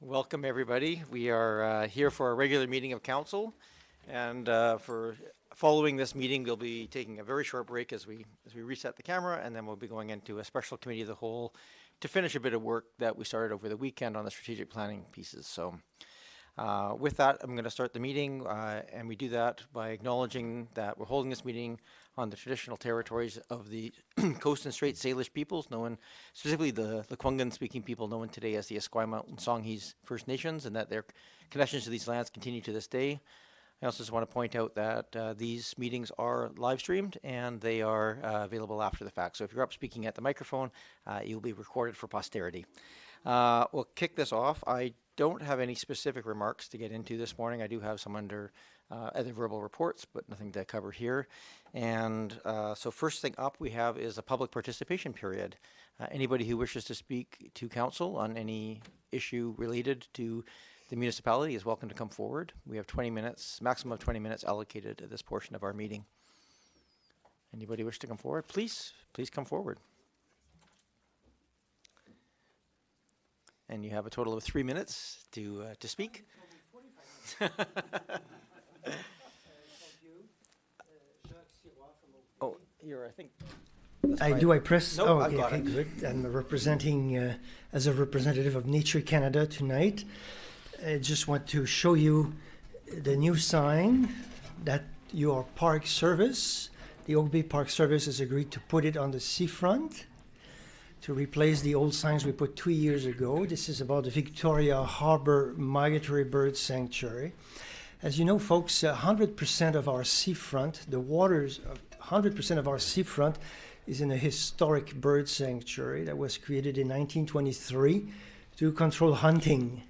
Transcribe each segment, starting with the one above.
Welcome, everybody. We are here for a regular meeting of council, and for following this meeting, we'll be taking a very short break as we reset the camera, and then we'll be going into a special committee of the whole to finish a bit of work that we started over the weekend on the strategic planning pieces. So with that, I'm going to start the meeting, and we do that by acknowledging that we're holding this meeting on the traditional territories of the Coast and Strait Salish peoples, known specifically the Lekwungen-speaking people known today as the Esquimalt and Songhees First Nations, and that their connections to these lands continue to this day. I also just want to point out that these meetings are live streamed and they are available after the fact. So if you're up speaking at the microphone, you'll be recorded for posterity. We'll kick this off. I don't have any specific remarks to get into this morning. I do have some under other verbal reports, but nothing to cover here. And so first thing up we have is a public participation period. Anybody who wishes to speak to council on any issue related to the municipality is welcome to come forward. We have 20 minutes, maximum of 20 minutes allocated to this portion of our meeting. Anybody wish to come forward? Please come forward. And you have a total of 3 minutes to speak. Oh, you're, I think. Do I press? Nope, oh, I've got okay, it. good. I'm representing as a representative of Nature Canada tonight. I just want to show you the new sign that your Park Service, the Oak Bay Park Service, has agreed to put it on the seafront to replace the old signs we put 2 years ago. This is about the Victoria Harbour Migratory Bird Sanctuary. As you know, folks, 100% of our seafront, the waters of 100% of our seafront is in a historic bird sanctuary that was created in 1923 to control hunting.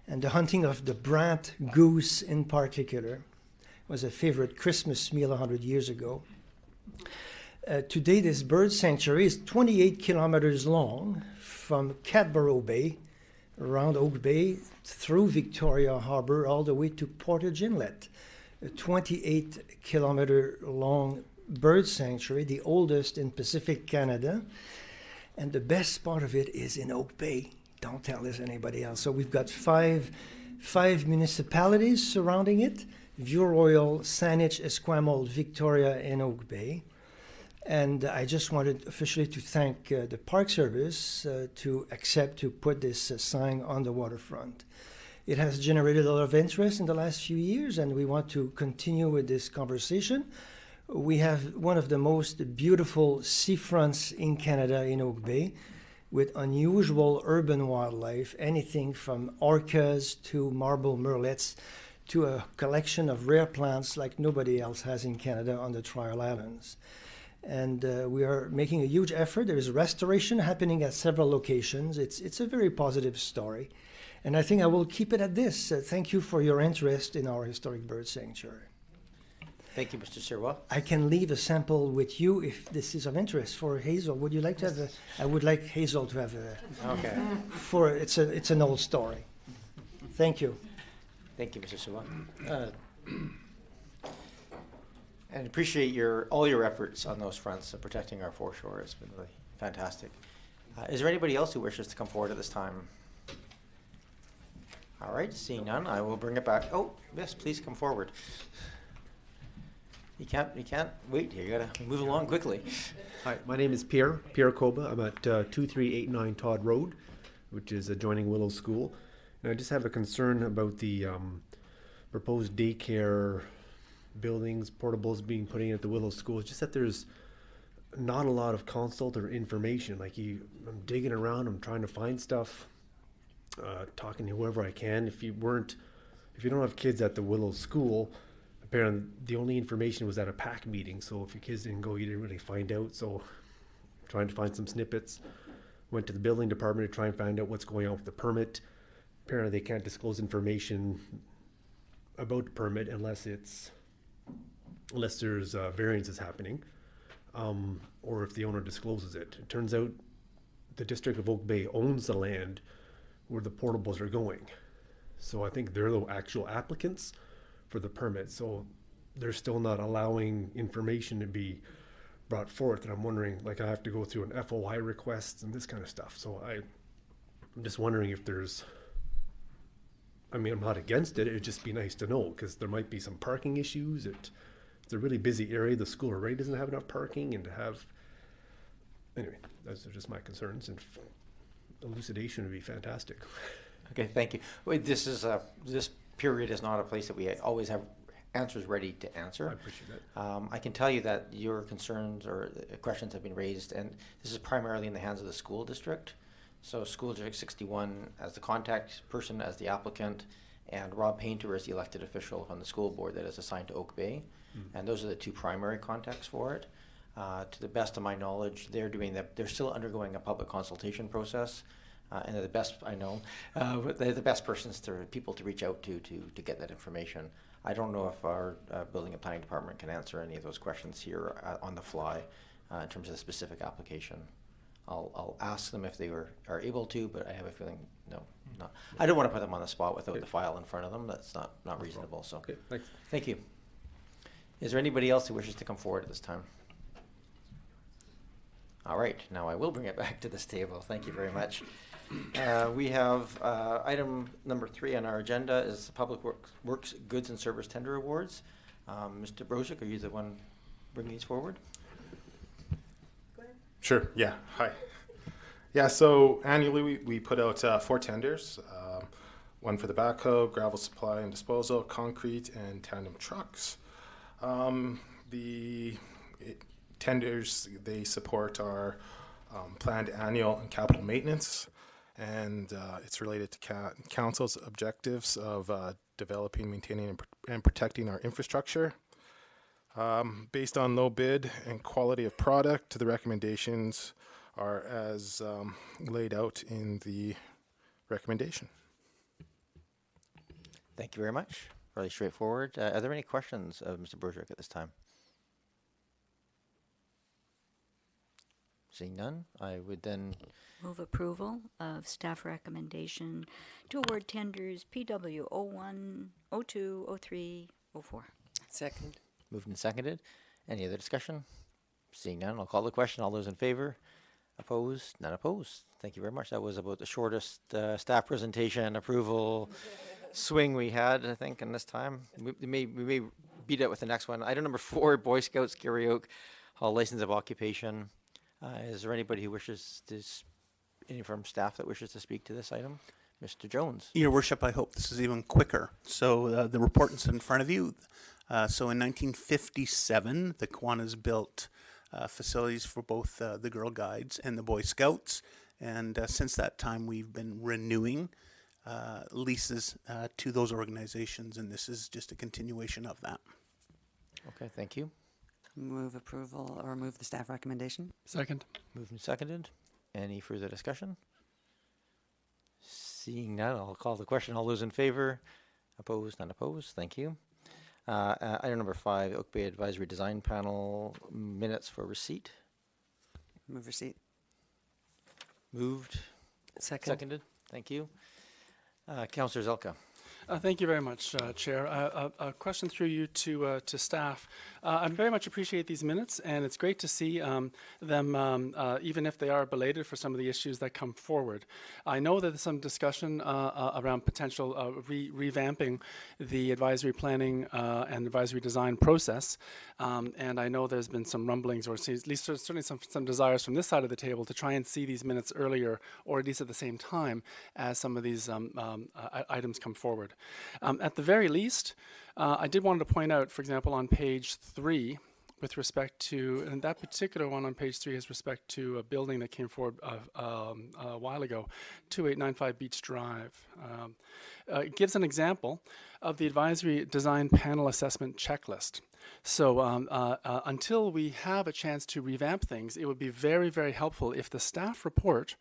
And the hunting of the brant goose in particular was a favorite Christmas meal 100 years ago. Today, this bird sanctuary is 28 kilometers long from Cadborough Bay, around Oak Bay, through Victoria Harbour, all the way to Portage Inlet. A 28-kilometer long bird sanctuary, the oldest in Pacific Canada. And the best part of it is in Oak Bay. Don't tell this anybody else. So we've got five municipalities surrounding it: View Royal, Saanich, Esquimalt, Victoria, and Oak Bay. And I just wanted officially to thank the Park Service to accept to put this sign on the waterfront. It has generated a lot of interest in the last few years, and we want to continue with this conversation. We have one of the most beautiful seafronts in Canada in Oak Bay, with unusual urban wildlife, anything from orcas to marble murrelets to a collection of rare plants like nobody else has in Canada on the Trial Islands. And we are making a huge effort. There is restoration happening at several locations. It's a very positive story. And I think I will keep it at this. Thank you for your interest in our historic bird sanctuary. Thank you, Mr. Sirwa. I can leave a sample with you if this is of interest for Hazel. Would you like to have a? I would like Hazel to have a. Okay. It's an old story. Thank you. Thank you, Mr. Sirwa. And appreciate all your efforts on those fronts of protecting our foreshore. It's been really fantastic. Is there anybody else who wishes to come forward at this time? All right, seeing none, I will bring it back. Oh, yes, please come forward. You can't wait here. You gotta move along quickly. Hi, my name is Pierre Koba. I'm at 2389 Todd Road, which is adjoining Willow School. And I just have a concern about the proposed daycare buildings, portables being put in at the Willow School. It's just that there's not a lot of consult or information. I'm digging around, I'm trying to find stuff, talking to whoever I can. If you don't have kids at the Willow School, apparently the only information was at a PAC meeting, so if your kids didn't go, you didn't really find out. So trying to find some snippets. Went to the building department to try and find out what's going on with the permit. Apparently they can't disclose information about the permit unless there's variances happening, or if the owner discloses it. It turns out the District of Oak Bay owns the land where the portables are going. So I think they're the actual applicants for the permit, so they're still not allowing information to be brought forth. And I'm wondering, I have to go through an FOI request and this kind of stuff. So I'm just wondering if there's I mean, I'm not against it. It'd just be nice to know because there might be some parking issues. It's a really busy area. The school already doesn't have enough parking, and to have anyway, those are just my concerns. And elucidation would be fantastic. Okay, thank you. Wait, this period is not a place that we always have answers ready to answer. I appreciate that. I can tell you that your concerns or questions have been raised, and this is primarily in the hands of the school district. So School District 61 as the contact person, as the applicant, and Rob Painter as the elected official on the school board that is assigned to Oak Bay. And those are the two primary contacts for it. To the best of my knowledge, they're still undergoing a public consultation process. And they're the best, I know, they're the best people to reach out to get that information. I don't know if our building and planning department can answer any of those questions here on the fly in terms of the specific application. I'll ask them if they are able to, but I have a feeling no. Not. I don't want to put them on the spot without the file in front of them. That's not reasonable. So, Okay, thanks. Thank you. Is there anybody else who wishes to come forward at this time? All right, now I will bring it back to this table. Thank you very much. We have item number 3 on our agenda is the Public Works Goods and Service Tender Awards. Mr. Brozak, are you the one bringing these forward? Sure, yeah, hi. Yeah, so annually we put out 4 tenders, one for the backhoe, gravel supply and disposal, concrete, and tandem trucks. The tenders, they support our planned annual and capital maintenance, and it's related to council's objectives of developing, maintaining, and protecting our infrastructure. Based on low bid and quality of product, the recommendations are as laid out in the recommendation. Thank you very much. Really straightforward. Are there any questions of Mr. Brozak at this time? Seeing none, I would then Move approval of staff recommendation to award tenders PW 01, 02, 03, 04. Second. moved and seconded. Any other discussion? Seeing none, I'll call the question. All those in favor? Opposed? None opposed. Thank you very much. That was about the shortest staff presentation approval swing we had, I think, in this time. We may beat it with the next one. Item number 4, Boy Scouts Karaoke Hall License of Occupation. Is there anybody who wishes to, any from staff that wishes to speak to this item? Mr. Jones. Your Worship, I hope this is even quicker. So the report is in front of you. So in 1957, the Kiwanis built facilities for both the Girl Guides and the Boy Scouts. And since that time, we've been renewing leases to those organizations, and this is just a continuation of that. Okay, thank you. Move approval or move the staff recommendation. Second. Moved and seconded. Any further discussion? Seeing none, I'll call the question. All those in favor? Opposed? None opposed. Thank you. Item number 5, Oak Bay Advisory Design Panel minutes for receipt. Move receipt. Moved. Second. Seconded. Thank you. Councillor Zelka. Thank you very much, Chair. A question through you to staff. I very much appreciate these minutes, and it's great to see them, even if they are belated for some of the issues that come forward. I know that there's some discussion around potential revamping the advisory planning and advisory design process, and I know there's been some rumblings, or at least certainly some desires from this side of the table to try and see these minutes earlier, or at least at the same time as some of these items come forward. At the very least, I did want to point out, for example, on page 3, with respect to, and that particular one on page 3 has respect to a building that came forward a while ago, 2895 Beach Drive. It gives an example of the advisory design panel assessment checklist. So until we have a chance to revamp things, it would be very, very helpful if the staff report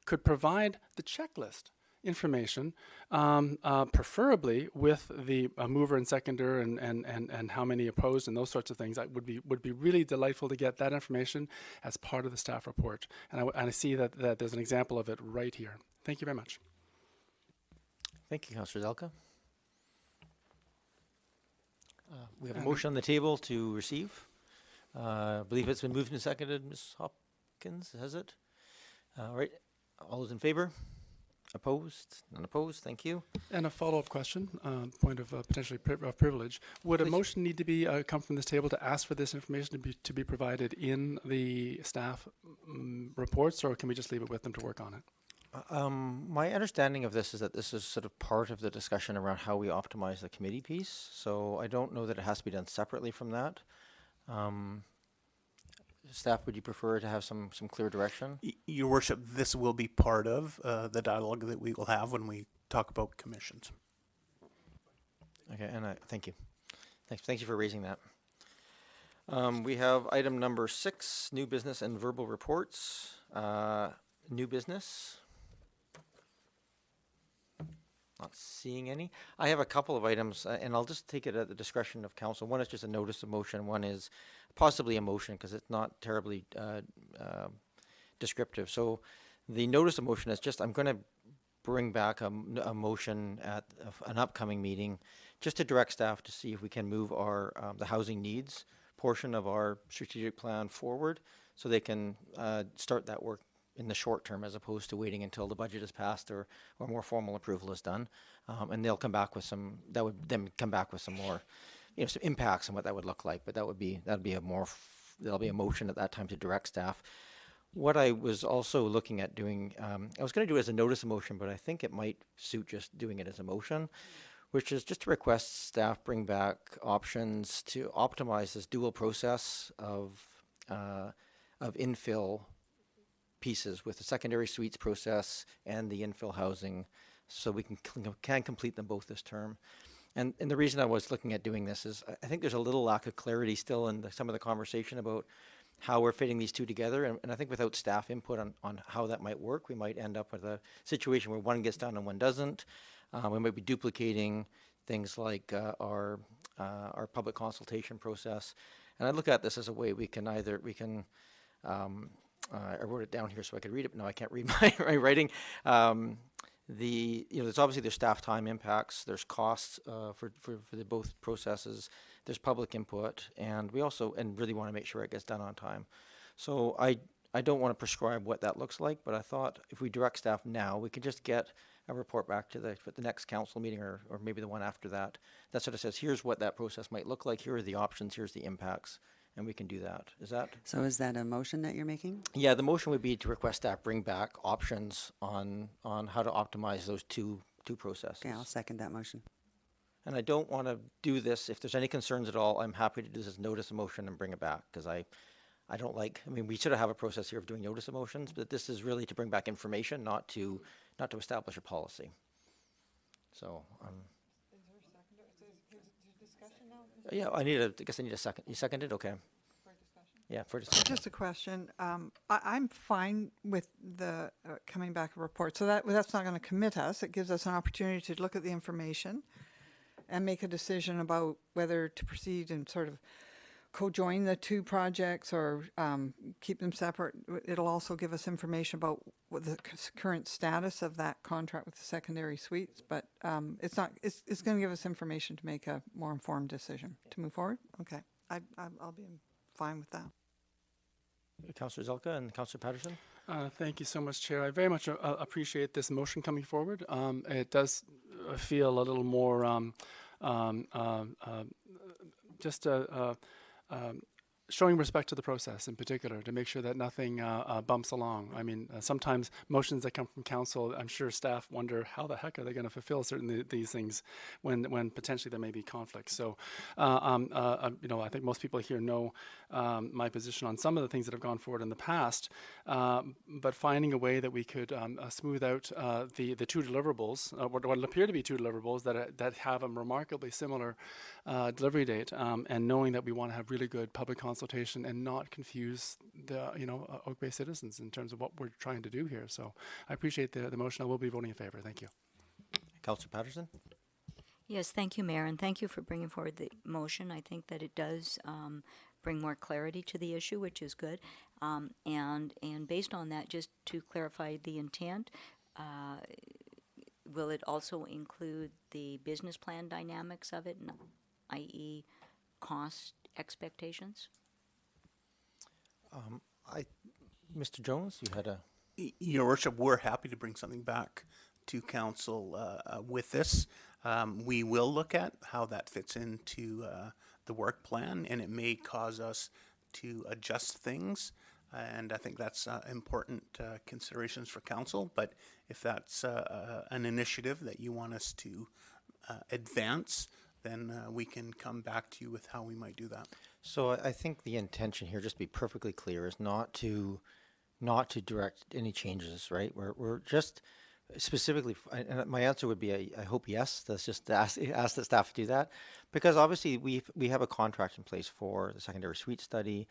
could provide the checklist information, preferably with the mover and seconder and how many opposed and those sorts of things. That would be really delightful to get that information as part of the staff report. And I see that there's an example of it right here. Thank you very much. Thank you, Councillor Zelka. We have a motion on the table to receive. I believe it's been moved and seconded. Ms. Hopkins, has it? All right. All those in favor? Opposed? None opposed. Thank you. And a follow-up question, point of potentially privilege. Would a Please. motion need to be come from this table to ask for this information to be provided in the staff reports, or can we just leave it with them to work on it? My understanding of this is that this is sort of part of the discussion around how we optimize the committee piece. So I don't know that it has to be done separately from that. Staff, would you prefer to have some clear direction? Your worship, this will be part of the dialogue that we will have when we talk about commissions. Okay, and thank you. Thank you for raising that. We have item number 6, new business and verbal reports. New business. Not seeing any. I have a couple of items, and I'll just take it at the discretion of council. One is just a notice of motion. One is possibly a motion because it's not terribly descriptive. So the notice of motion is just, I'm going to bring back a motion at an upcoming meeting just to direct staff to see if we can move our the housing needs portion of our strategic plan forward so they can start that work in the short term as opposed to waiting until the budget is passed or more formal approval is done. And they'll come back with some, that would then come back with some more, some impacts on what that would look like. But that'll be there'll be a motion at that time to direct staff. What I was also looking at doing, I was going to do it as a notice of motion, but I think it might suit just doing it as a motion, which is just to request staff bring back options to optimize this dual process of infill pieces with the secondary suites process and the infill housing so we can complete them both this term. And the reason I was looking at doing this is I think there's a little lack of clarity still in some of the conversation about how we're fitting these two together. And I think without staff input on how that might work, we might end up with a situation where one gets done and one doesn't. We might be duplicating things like our public consultation process. And I look at this as a way we can I wrote it down here so I could read it, but no, I can't read my writing. There's obviously there's staff time impacts, there's costs for the both processes, there's public input, and we also really want to make sure it gets done on time. So I don't want to prescribe what that looks like, but I thought if we direct staff now, we could just get a report back to the next council meeting or maybe the one after that. That sort of says, here's what that process might look like, here are the options, here's the impacts. And we can do that. Is that? So is that a motion that you're making? Yeah, the motion would be to request staff bring back options on how to optimize those two processes. Okay, I'll second that motion. And I don't want to do this. If there's any concerns at all, I'm happy to do this as notice of motion and bring it back because I don't like. I mean, we should have a process here of doing notice of motions, but this is really to bring back information, not to establish a policy. So. Is there a second? Is discussion now? Yeah, I guess I need a second. You seconded? Okay. For discussion? Yeah, for discussion. Just a question. I'm fine with the coming back a report. So that's not going to commit us. It gives us an opportunity to look at the information and make a decision about whether to proceed and sort of co-join the two projects or keep them separate. It'll also give us information about what the current status of that contract with the secondary suites, but it's going to give us information to make a more informed decision to move forward. Okay, I'll be fine with that. Councillor Zelka and Councillor Patterson. Thank you so much, Chair. I very much appreciate this motion coming forward. It does feel a little more showing respect to the process in particular to make sure that nothing bumps along. I mean, sometimes motions that come from council, I'm sure staff wonder how the heck are they going to fulfill certain these things when potentially there may be conflicts. So, I think most people here know my position on some of the things that have gone forward in the past, but finding a way that we could smooth out the two deliverables, what appear to be two deliverables that have a remarkably similar delivery date, and knowing that we want to have really good public consultation and not confuse the Oak Bay citizens in terms of what we're trying to do here. So I appreciate the motion. I will be voting in favor. Thank you. Councillor Patterson. Yes, thank you, Mayor, and thank you for bringing forward the motion. I think that it does bring more clarity to the issue, which is good. And based on that, just to clarify the intent, will it also include the business plan dynamics of it, i.e. cost expectations? Mr. Jones, you had a... Your Worship, we're happy to bring something back to council with this. We will look at how that fits into the work plan, and it may cause us to adjust things. And I think that's important considerations for council. But if that's an initiative that you want us to advance, then we can come back to you with how we might do that. So I think the intention here, just to be perfectly clear, is not to direct any changes, right? We're just specifically, and my answer would be I hope yes. That's just to ask the staff to do that, because obviously we have a contract in place for the secondary suite study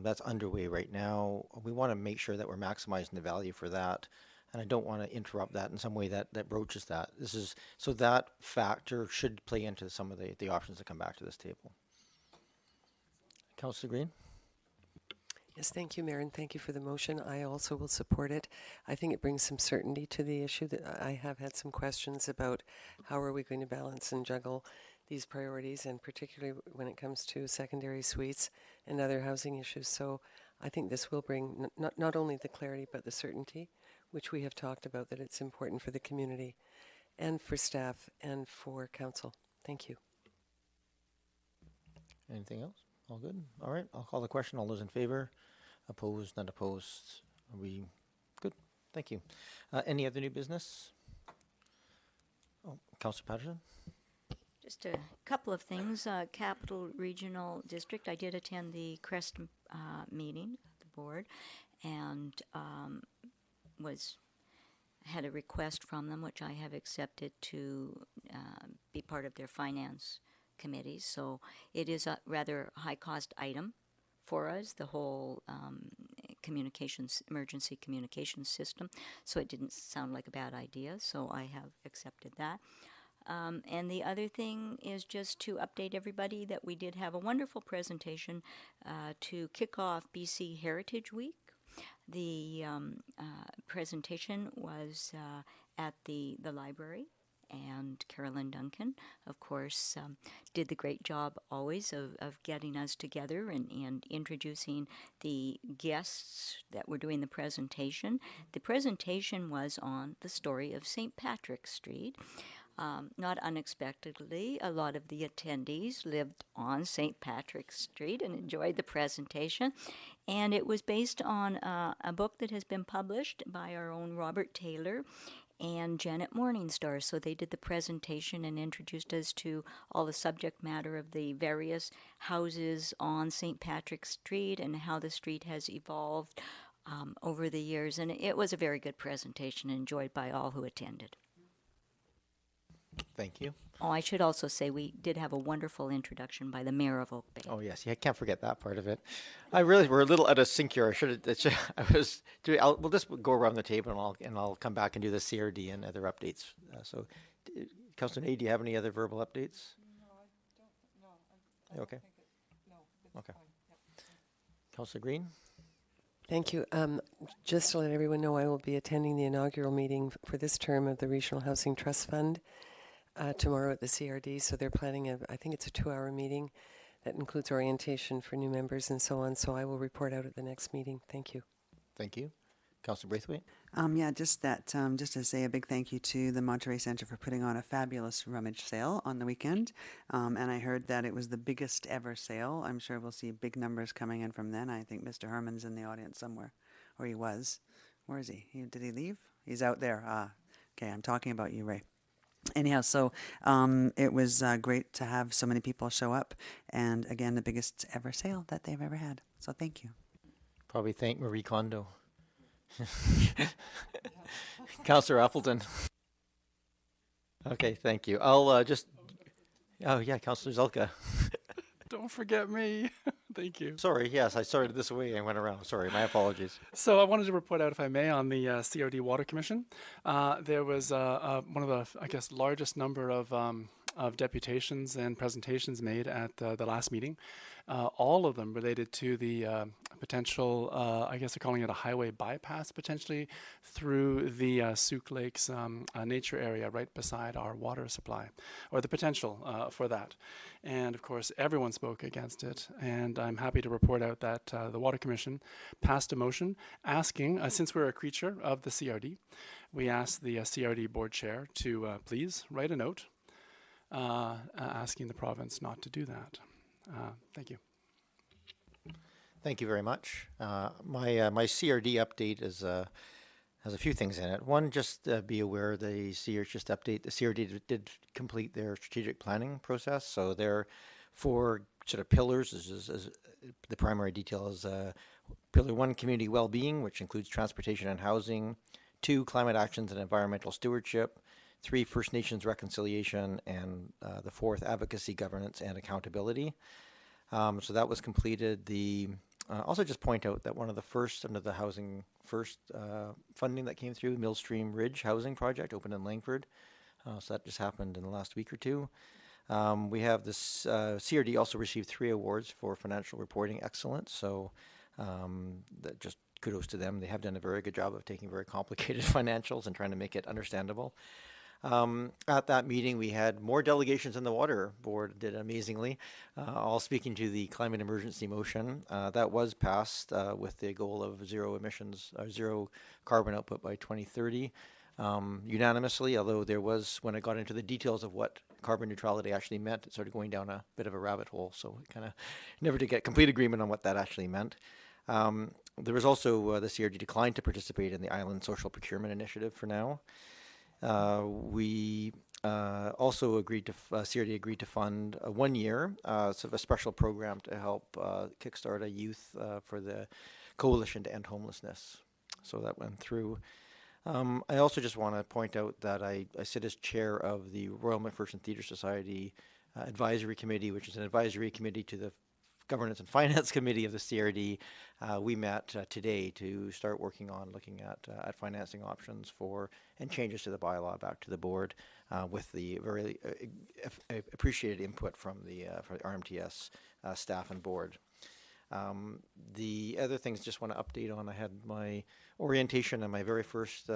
that's underway right now. We want to make sure that we're maximizing the value for that, and I don't want to interrupt that in some way that broaches that. This is so that factor should play into some of the options that come back to this table. Councillor Green. Yes, thank you, Mayor, and thank you for the motion. I also will support it. I think it brings some certainty to the issue. That I have had some questions about how are we going to balance and juggle these priorities, and particularly when it comes to secondary suites and other housing issues. So I think this will bring not only the clarity but the certainty, which we have talked about, that it's important for the community and for staff and for council. Thank you. Anything else? All good? All right, I'll call the question. All those in favor? Opposed? Not opposed? Are we good? Thank you. Any other new business? Oh, Councillor Patterson? Just a couple of things. Capital Regional District, I did attend the CREST meeting of the board, and had a request from them, which I have accepted, to be part of their finance committees. So it is a rather high-cost item for us, the whole emergency communications system. So it didn't sound like a bad idea, so I have accepted that. And the other thing is just to update everybody that we did have a wonderful presentation to kick off BC Heritage Week. The presentation was at the library, and Carolyn Duncan, of course, did the great job always of getting us together and introducing the guests that were doing the presentation. The presentation was on the story of St. Patrick's Street. Not unexpectedly, a lot of the attendees lived on St. Patrick's Street and enjoyed the presentation. And it was based on a book that has been published by our own Robert Taylor and Janet Morningstar. So they did the presentation and introduced us to all the subject matter of the various houses on St. Patrick's Street and how the street has evolved over the years. And it was a very good presentation, enjoyed by all who attended. Thank you. Oh, I should also say we did have a wonderful introduction by the Mayor of Oak Bay. Oh yes, yeah, I can't forget that part of it. We're a little out of sync here. We'll just go around the table and I'll come back and do the CRD and other updates. Councillor Nate, do you have any other verbal updates? No, I don't. No, okay. Okay. Fine. Councillor Green. Thank you. Just to let everyone know, I will be attending the inaugural meeting for this term of the Regional Housing Trust Fund tomorrow at the CRD. So they're planning I think it's a 2-hour meeting that includes orientation for new members and so on. So I will report out at the next meeting. Thank you. Thank you. Councillor Braithwaite. Just to say a big thank you to the Monterey Centre for putting on a fabulous rummage sale on the weekend. And I heard that it was the biggest ever sale. I'm sure we'll see big numbers coming in from then. I think Mr. Herman's in the audience somewhere, or he was. Where is he? Did he leave? He's out there. Okay, I'm talking about you, Ray. Anyhow, so it was great to have so many people show up. And again, the biggest ever sale that they've ever had. So thank you. Probably thank Marie Kondo. Councillor Appleton. Okay, thank you. I'll Councillor Zelka. Don't forget me. Thank you. Sorry, yes, I started this way and went around. Sorry, my apologies. So I wanted to report out, if I may, on the CRD Water Commission. There was one of the, largest number of deputations and presentations made at the last meeting. All of them related to the potential, I guess they're calling it a highway bypass potentially through the Souk Lakes nature area right beside our water supply, or the potential for that. And of course, everyone spoke against it. And I'm happy to report out that the Water Commission passed a motion asking, since we're a creature of the CRD, we asked the CRD board chair to please write a note asking the province not to do that. Thank you. Thank you very much. My CRD update is has a few things in it. One, just be aware the CRD did complete their strategic planning process. So there are 4 sort of pillars. Is the primary detail is pillar 1, community well-being, which includes transportation and housing. 2, climate actions and environmental stewardship. 3, First Nations reconciliation, and the 4th, advocacy, governance, and accountability. So that was completed. Also just point out that one of the first under the housing funding that came through, Millstream Ridge Housing Project, opened in Langford. So that just happened in the last week or two. We have this, CRD also received 3 awards for financial reporting excellence. So that just kudos to them. They have done a very good job of taking very complicated financials and trying to make it understandable. At that meeting, we had more delegations than the Water Board did amazingly, all speaking to the climate emergency motion. That was passed with the goal of zero emissions, zero carbon output by 2030, unanimously, although there was, when I got into the details of what carbon neutrality actually meant, it started going down a bit of a rabbit hole, so we kind of never did get complete agreement on what that actually meant. There was also, the CRD declined to participate in the Island Social Procurement Initiative for now. We also agreed to, CRD agreed to fund 1 year, sort of a special program to help kickstart a youth for the Coalition to End Homelessness. So that went through. I also just want to point out that I sit as chair of the Royal McPherson Theatre Society Advisory Committee, which is an advisory committee to the Governance and Finance Committee of the CRD. We met today to start working on looking at financing options for and changes to the bylaw back to the board with the very appreciated input from the RMTS staff and board. The other things just want to update on, I had my orientation on my very first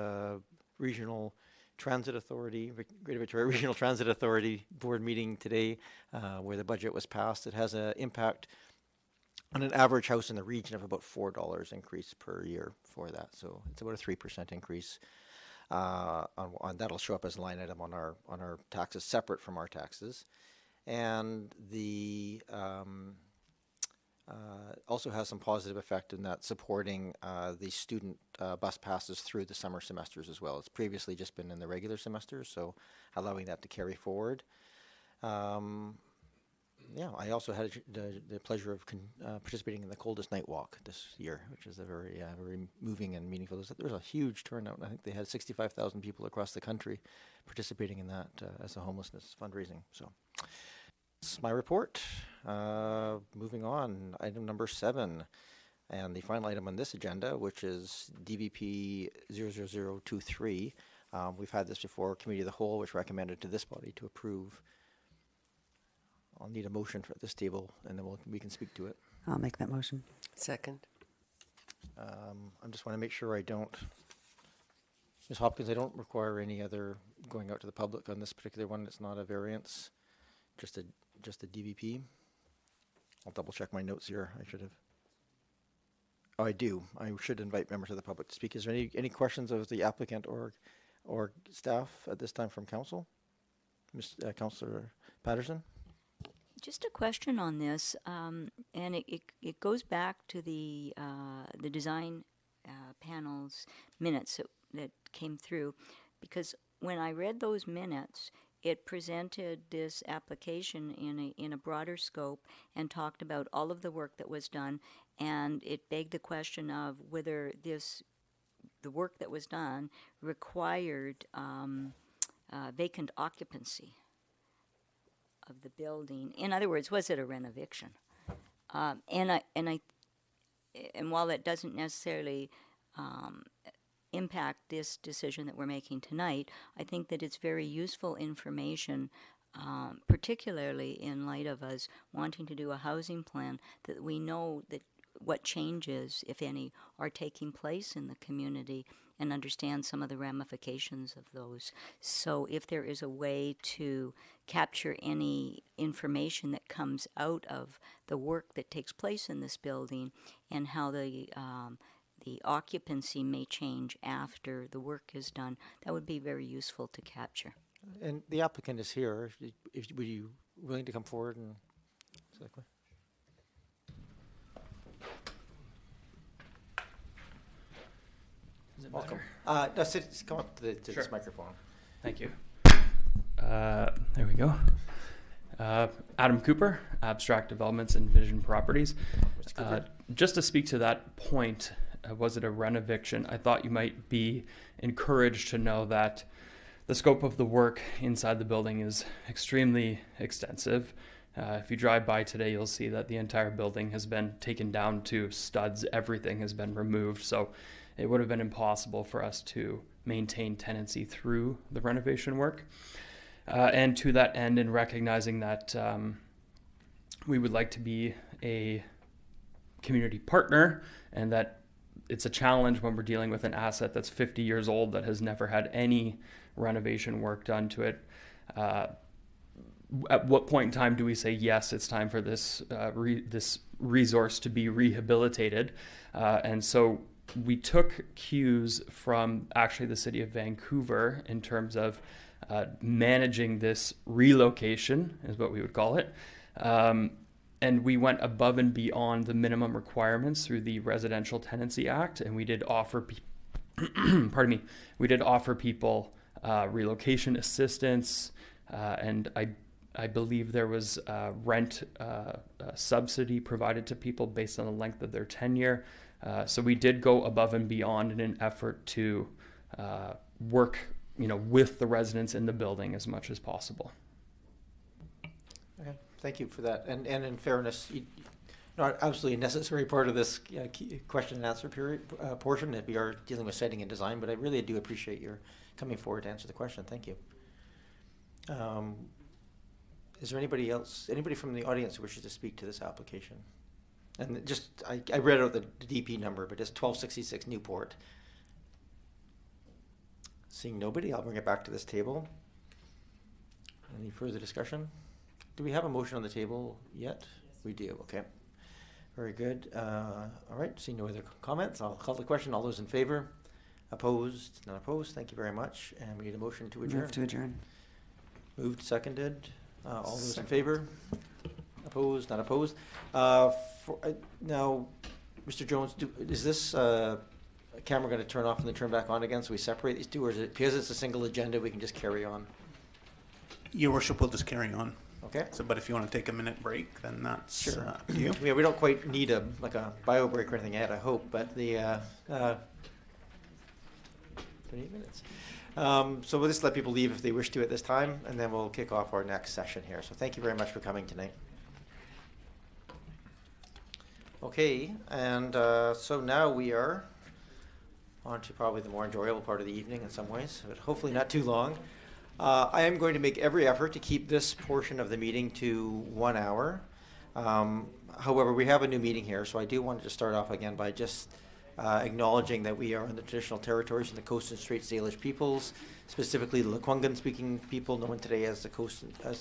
regional Transit Authority, Greater Victoria Regional Transit Authority board meeting today, where the budget was passed. It has an impact on an average house in the region of about $4 increase per year for that. So it's about a 3% increase. On that'll show up as a line item on our taxes, separate from our taxes, and the also has some positive effect in that supporting the student bus passes through the summer semesters as well. It's previously just been in the regular semesters, so allowing that to carry forward. Yeah, I also had the pleasure of participating in the Coldest Night Walk this year, which is a very moving and meaningful. There was a huge turnout. I think they had 65,000 people across the country participating in that as a homelessness fundraising. So that's my report. Moving on, item number 7, and the final item on this agenda, which is DVP 00023. We've had this before, Committee of the Whole, which recommended to this body to approve. I'll need a motion for this table, and then we can speak to it. I'll make that motion. Second. I just want to make sure I don't, Ms. Hopkins, I don't require any other going out to the public on this particular one. It's not a variance, just a DVP. I'll double check my notes here. I should have. Oh, I do. I should invite members of the public to speak. Is there any questions of the applicant or staff at this time from council? Councillor Patterson? Just a question on this, and it goes back to the design panel's minutes that came through, because when I read those minutes, it presented this application in a broader scope and talked about all of the work that was done, and it begged the question of whether the work that was done required vacant occupancy of the building. In other words, was it a renovation? And while that doesn't necessarily impact this decision that we're making tonight, I think that it's very useful information, particularly in light of us wanting to do a housing plan, that we know that what changes, if any, are taking place in the community and understand some of the ramifications of those. So if there is a way to capture any information that comes out of the work that takes place in this building and how the occupancy may change after the work is done, that would be very useful to capture. And the applicant is here. Were you willing to come forward and exactly? Welcome. No, come up to this microphone. Thank you. There we go. Adam Cooper, Abstract Developments and Vision Properties. Just to speak to that point, was it a renoviction? I thought you might be encouraged to know that the scope of the work inside the building is extremely extensive. If you drive by today, you'll see that the entire building has been taken down to studs. Everything has been removed. So it would have been impossible for us to maintain tenancy through the renovation work. And to that end, in recognizing that we would like to be a community partner, and that it's a challenge when we're dealing with an asset that's 50 years old that has never had any renovation work done to it. At what point in time do we say, yes, it's time for this this resource to be rehabilitated? And so we took cues from actually the city of Vancouver in terms of managing this relocation, is what we would call it. And we went above and beyond the minimum requirements through the Residential Tenancy Act, and we did offer we did offer people relocation assistance, and I believe there was rent subsidy provided to people based on the length of their tenure. So we did go above and beyond in an effort to work, with the residents in the building as much as possible. Okay, thank you for that. And in fairness, not absolutely a necessary part of this question and answer period portion that we are dealing with setting and design, but I really do appreciate your coming forward to answer the question. Thank you. Is there anybody from the audience who wishes to speak to this application? And just, I read out the DP number, but it's 1266 Newport. Seeing nobody, I'll bring it back to this table. Any further discussion? Do we have a motion on the table yet? Yes. We do, okay. Very good. All right, seeing no other comments, I'll call the question. All those in favor? Opposed? Not opposed. Thank you very much. And we need a motion to adjourn. Move to adjourn. Moved, seconded. All those in favor? Opposed? Not opposed. Now, Mr. Jones, is this camera going to turn off and then turn back on again so we separate these two, or is it because it's a single agenda we can just carry on? Your worship will just carry on. Okay. So, but if you want to take a minute break, then that's sure. Up to you. Yeah, we don't quite need a bio break or anything yet, I hope, but the 28 minutes. So we'll just let people leave if they wish to at this time, and then we'll kick off our next session here. So thank you very much for coming tonight. Okay, and so now we are on to probably the more enjoyable part of the evening in some ways, but hopefully not too long. I am going to make every effort to keep this portion of the meeting to 1 hour. However, we have a new meeting here, so I do want to start off again by just acknowledging that we are in the traditional territories of the Coast and Strait Salish peoples, specifically the Lekwungen-speaking people known today as the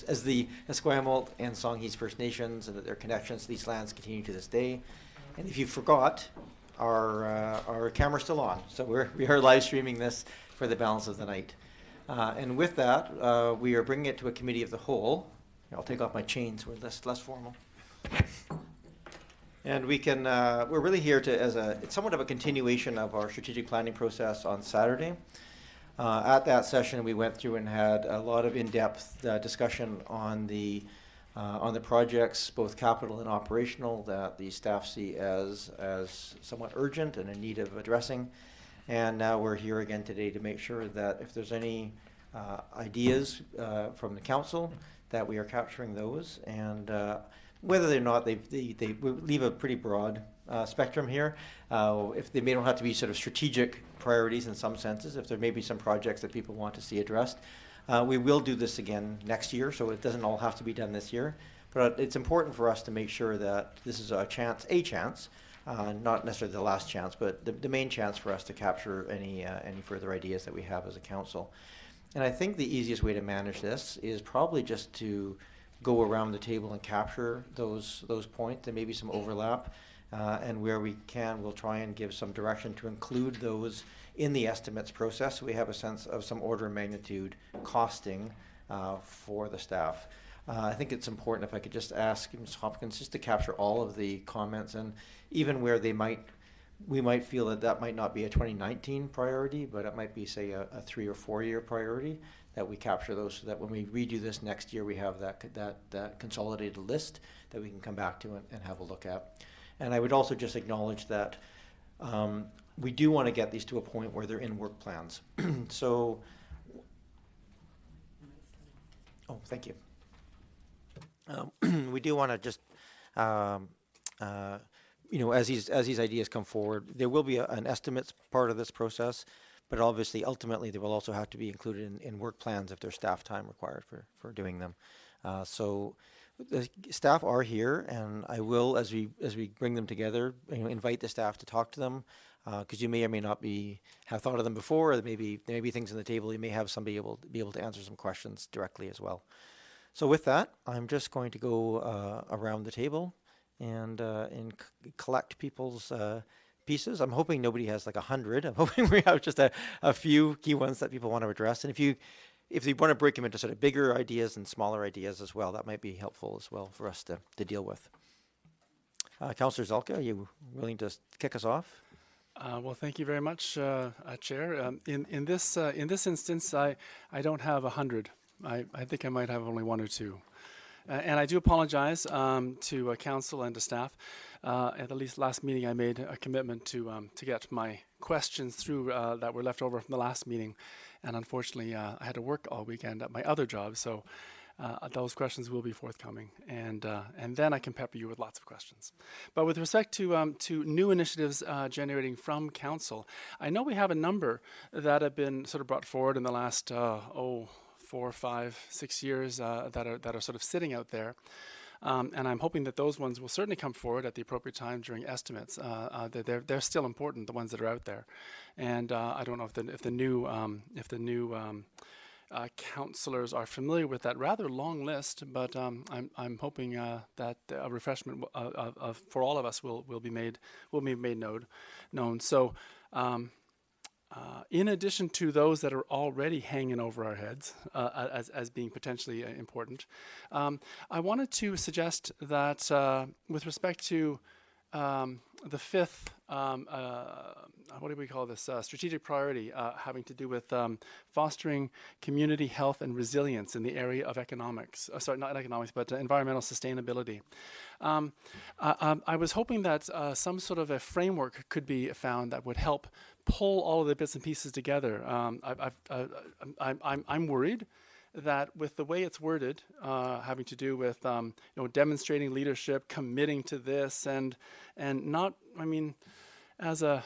as the Esquimalt and Songhees First Nations, and that their connections to these lands continue to this day. And if you forgot, our camera's still on, so we are live streaming this for the balance of the night. And with that, we are bringing it to a committee of the whole. I'll take off my chains, we're less formal. And we can, we're really here to, it's somewhat of a continuation of our strategic planning process on Saturday. At that session, we went through and had a lot of in-depth discussion on the projects, both capital and operational, that the staff see as somewhat urgent and in need of addressing. And now we're here again today to make sure that if there's any ideas from the council, that we are capturing those, and whether or not they leave a pretty broad spectrum here. If they don't have to be sort of strategic priorities in some senses, if there may be some projects that people want to see addressed, we will do this again next year, so it doesn't all have to be done this year. But it's important for us to make sure that this is a chance not necessarily the last chance, but the main chance for us to capture any further ideas that we have as a council. And I think the easiest way to manage this is probably just to go around the table and capture those points. There may be some overlap, and where we can, we'll try and give some direction to include those in the estimates process, so we have a sense of some order of magnitude costing for the staff. I think it's important if I could just ask Ms. Hopkins just to capture all of the comments, and even where we might feel that might not be a 2019 priority, but it might be, say, a 3 or 4 year priority, that we capture those so that when we redo this next year, we have that consolidated list that we can come back to and have a look at. And I would also just acknowledge that we do want to get these to a point where they're in work plans. So, oh, thank you. We do want to just, you know, as these ideas come forward, there will be an estimates part of this process, but obviously, ultimately, they will also have to be included in work plans if there's staff time required for doing them. So the staff are here, and I will, as we bring them together, you know, invite the staff to talk to them, because you may or may not have thought of them before. Or there may be things on the table. You may have somebody be able to answer some questions directly as well. So with that, I'm just going to go around the table and collect people's pieces. I'm hoping nobody has like 100. I'm hoping we have just a few key ones that people want to address. And if they want to break them into sort of bigger ideas and smaller ideas as well, that might be helpful as well for us to deal with. Councillor Zalka, are you willing to kick us off? Well, thank you very much, Chair. In this instance, I don't have 100. I think I might have only 1 or 2. And I do apologize to council and to staff. At the last meeting, I made a commitment to get my questions through that were left over from the last meeting. And unfortunately, I had to work all weekend at my other job. So those questions will be forthcoming. And then I can pepper you with lots of questions. But with respect to new initiatives generating from council, I know we have a number that have been sort of brought forward in the last, 4, 5, 6 years that are sort of sitting out there. And I'm hoping that those ones will certainly come forward at the appropriate time during estimates. They're still important, the ones that are out there. And I don't know if the new councillors are familiar with that rather long list, but I'm hoping that a refreshment for all of us will be made known. So. In addition to those that are already hanging over our heads as being potentially important, I wanted to suggest that with respect to the fifth, what do we call this, strategic priority having to do with fostering community health and resilience in the area of economics, sorry, not economics, but environmental sustainability. I was hoping that some sort of a framework could be found that would help pull all of the bits and pieces together. I'm worried that with the way it's worded, having to do with demonstrating leadership, committing to this, and not, I mean, as a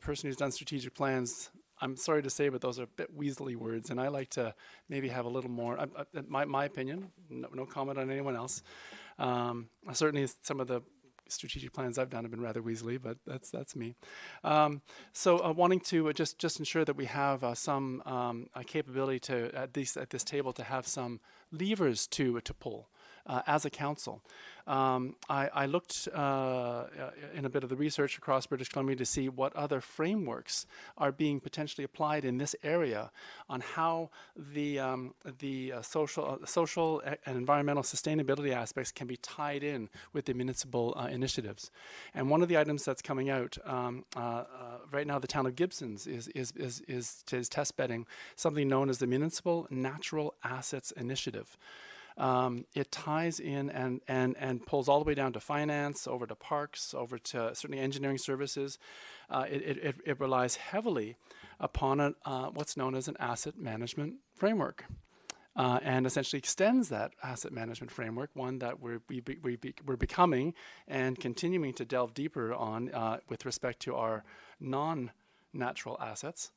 person who's done strategic plans, I'm sorry to say, but those are a bit weaselly words, and I like to maybe have a little more. My opinion, no comment on anyone else. Certainly, some of the strategic plans I've done have been rather weaselly, but that's me. So wanting to just ensure that we have some capability to, at this table, to have some levers to pull as a council. I looked in a bit of the research across British Columbia to see what other frameworks are being potentially applied in this area on how the social and environmental sustainability aspects can be tied in with the municipal initiatives. And one of the items that's coming out right now, the town of Gibsons is test bedding something known as the Municipal Natural Assets Initiative. It ties in and pulls all the way down to finance, over to parks, over to certainly engineering services. It relies heavily upon what's known as an asset management framework, and essentially extends that asset management framework, one that we're becoming and continuing to delve deeper on with respect to our non-natural assets.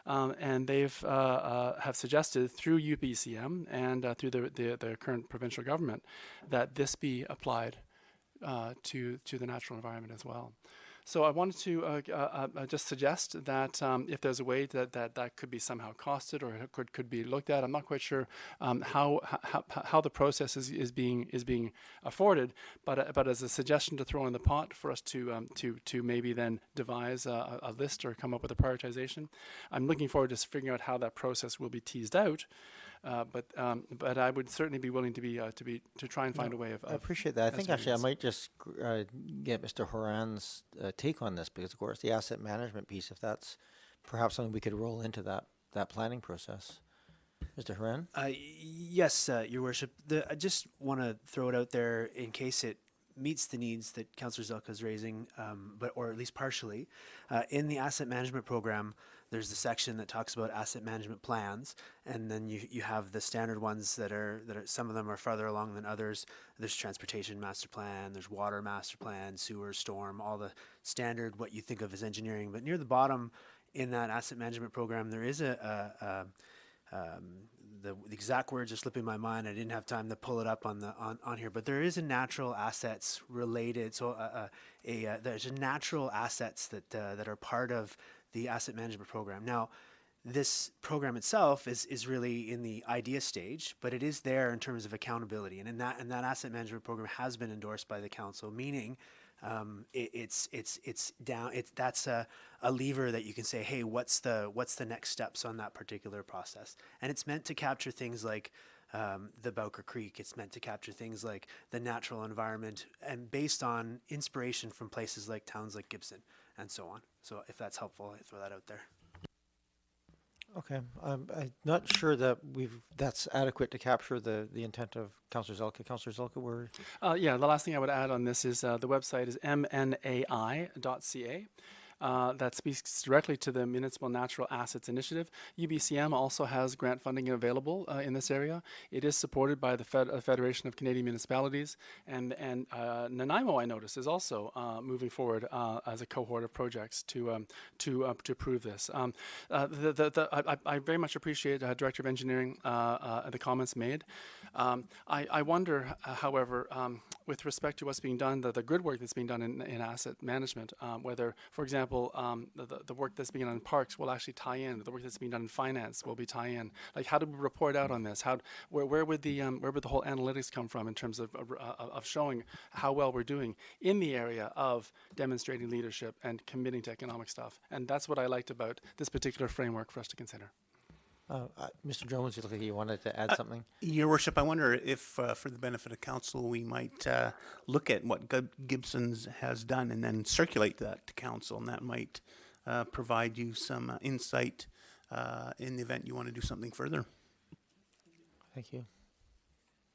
And they've have suggested through UPCM and through the current provincial government that this be applied to the natural environment as well. So I wanted to just suggest that if there's a way that could be somehow costed or could be looked at. I'm not quite sure how the process is being afforded, but as a suggestion to throw in the pot for us to maybe then devise a list or come up with a prioritization. I'm looking forward to figuring out how that process will be teased out. But I would certainly be willing to try and find a way of. I appreciate that. I think actually I estimating might just get Mr. Horan's take on this, because of course the asset management piece, if that's perhaps something we could roll into that planning process. Mr. Horan? Yes, Your Worship. I just want to throw it out there in case it meets the needs that Councillor Zelka is raising, or at least partially. In the asset management program, there's the section that talks about asset management plans, and then you have the standard ones that are some of them are farther along than others. There's transportation master plan, there's water master plan, sewer, storm, all the standard what you think of as engineering. But near the bottom in that asset management program, there is the exact words are slipping my mind. I didn't have time to pull it up on here, but there is a natural assets related. So there's a natural assets that are part of the asset management program. Now, this program itself is really in the idea stage, but it is there in terms of accountability, and that asset management program has been endorsed by the council, meaning that's a lever that you can say, hey, what's the next steps on that particular process? And it's meant to capture things like the Bowker Creek. It's meant to capture things like the natural environment, and based on inspiration from places like towns like Gibson and so on. So if that's helpful, I throw that out there. Okay, I'm not sure that that's adequate to capture the intent of Councillor Zelka. Councillor Zelka, where? Yeah, the last thing I would add on this is the website is mnai.ca. That speaks directly to the Municipal Natural Assets Initiative. UBCM also has grant funding available in this area. It is supported by the Federation of Canadian Municipalities, and Nanaimo, I notice, is also moving forward as a cohort of projects to prove this. I very much appreciate Director of Engineering the comments made. I wonder, however, with respect to what's being done, the good work that's being done in asset management, whether, for example, the work that's being done in parks will actually tie in. The work that's being done in finance will be tie in. Like, how do we report out on this? Where would the whole analytics come from in terms of showing how well we're doing in the area of demonstrating leadership and committing to economic stuff? And that's what I liked about this particular framework for us to consider. Mr. Jones, you look like you wanted to add something. Your Worship, I wonder if, for the benefit of council, we might look at what Gibson's has done and then circulate that to council, and that might provide you some insight in the event you want to do something further. Thank you.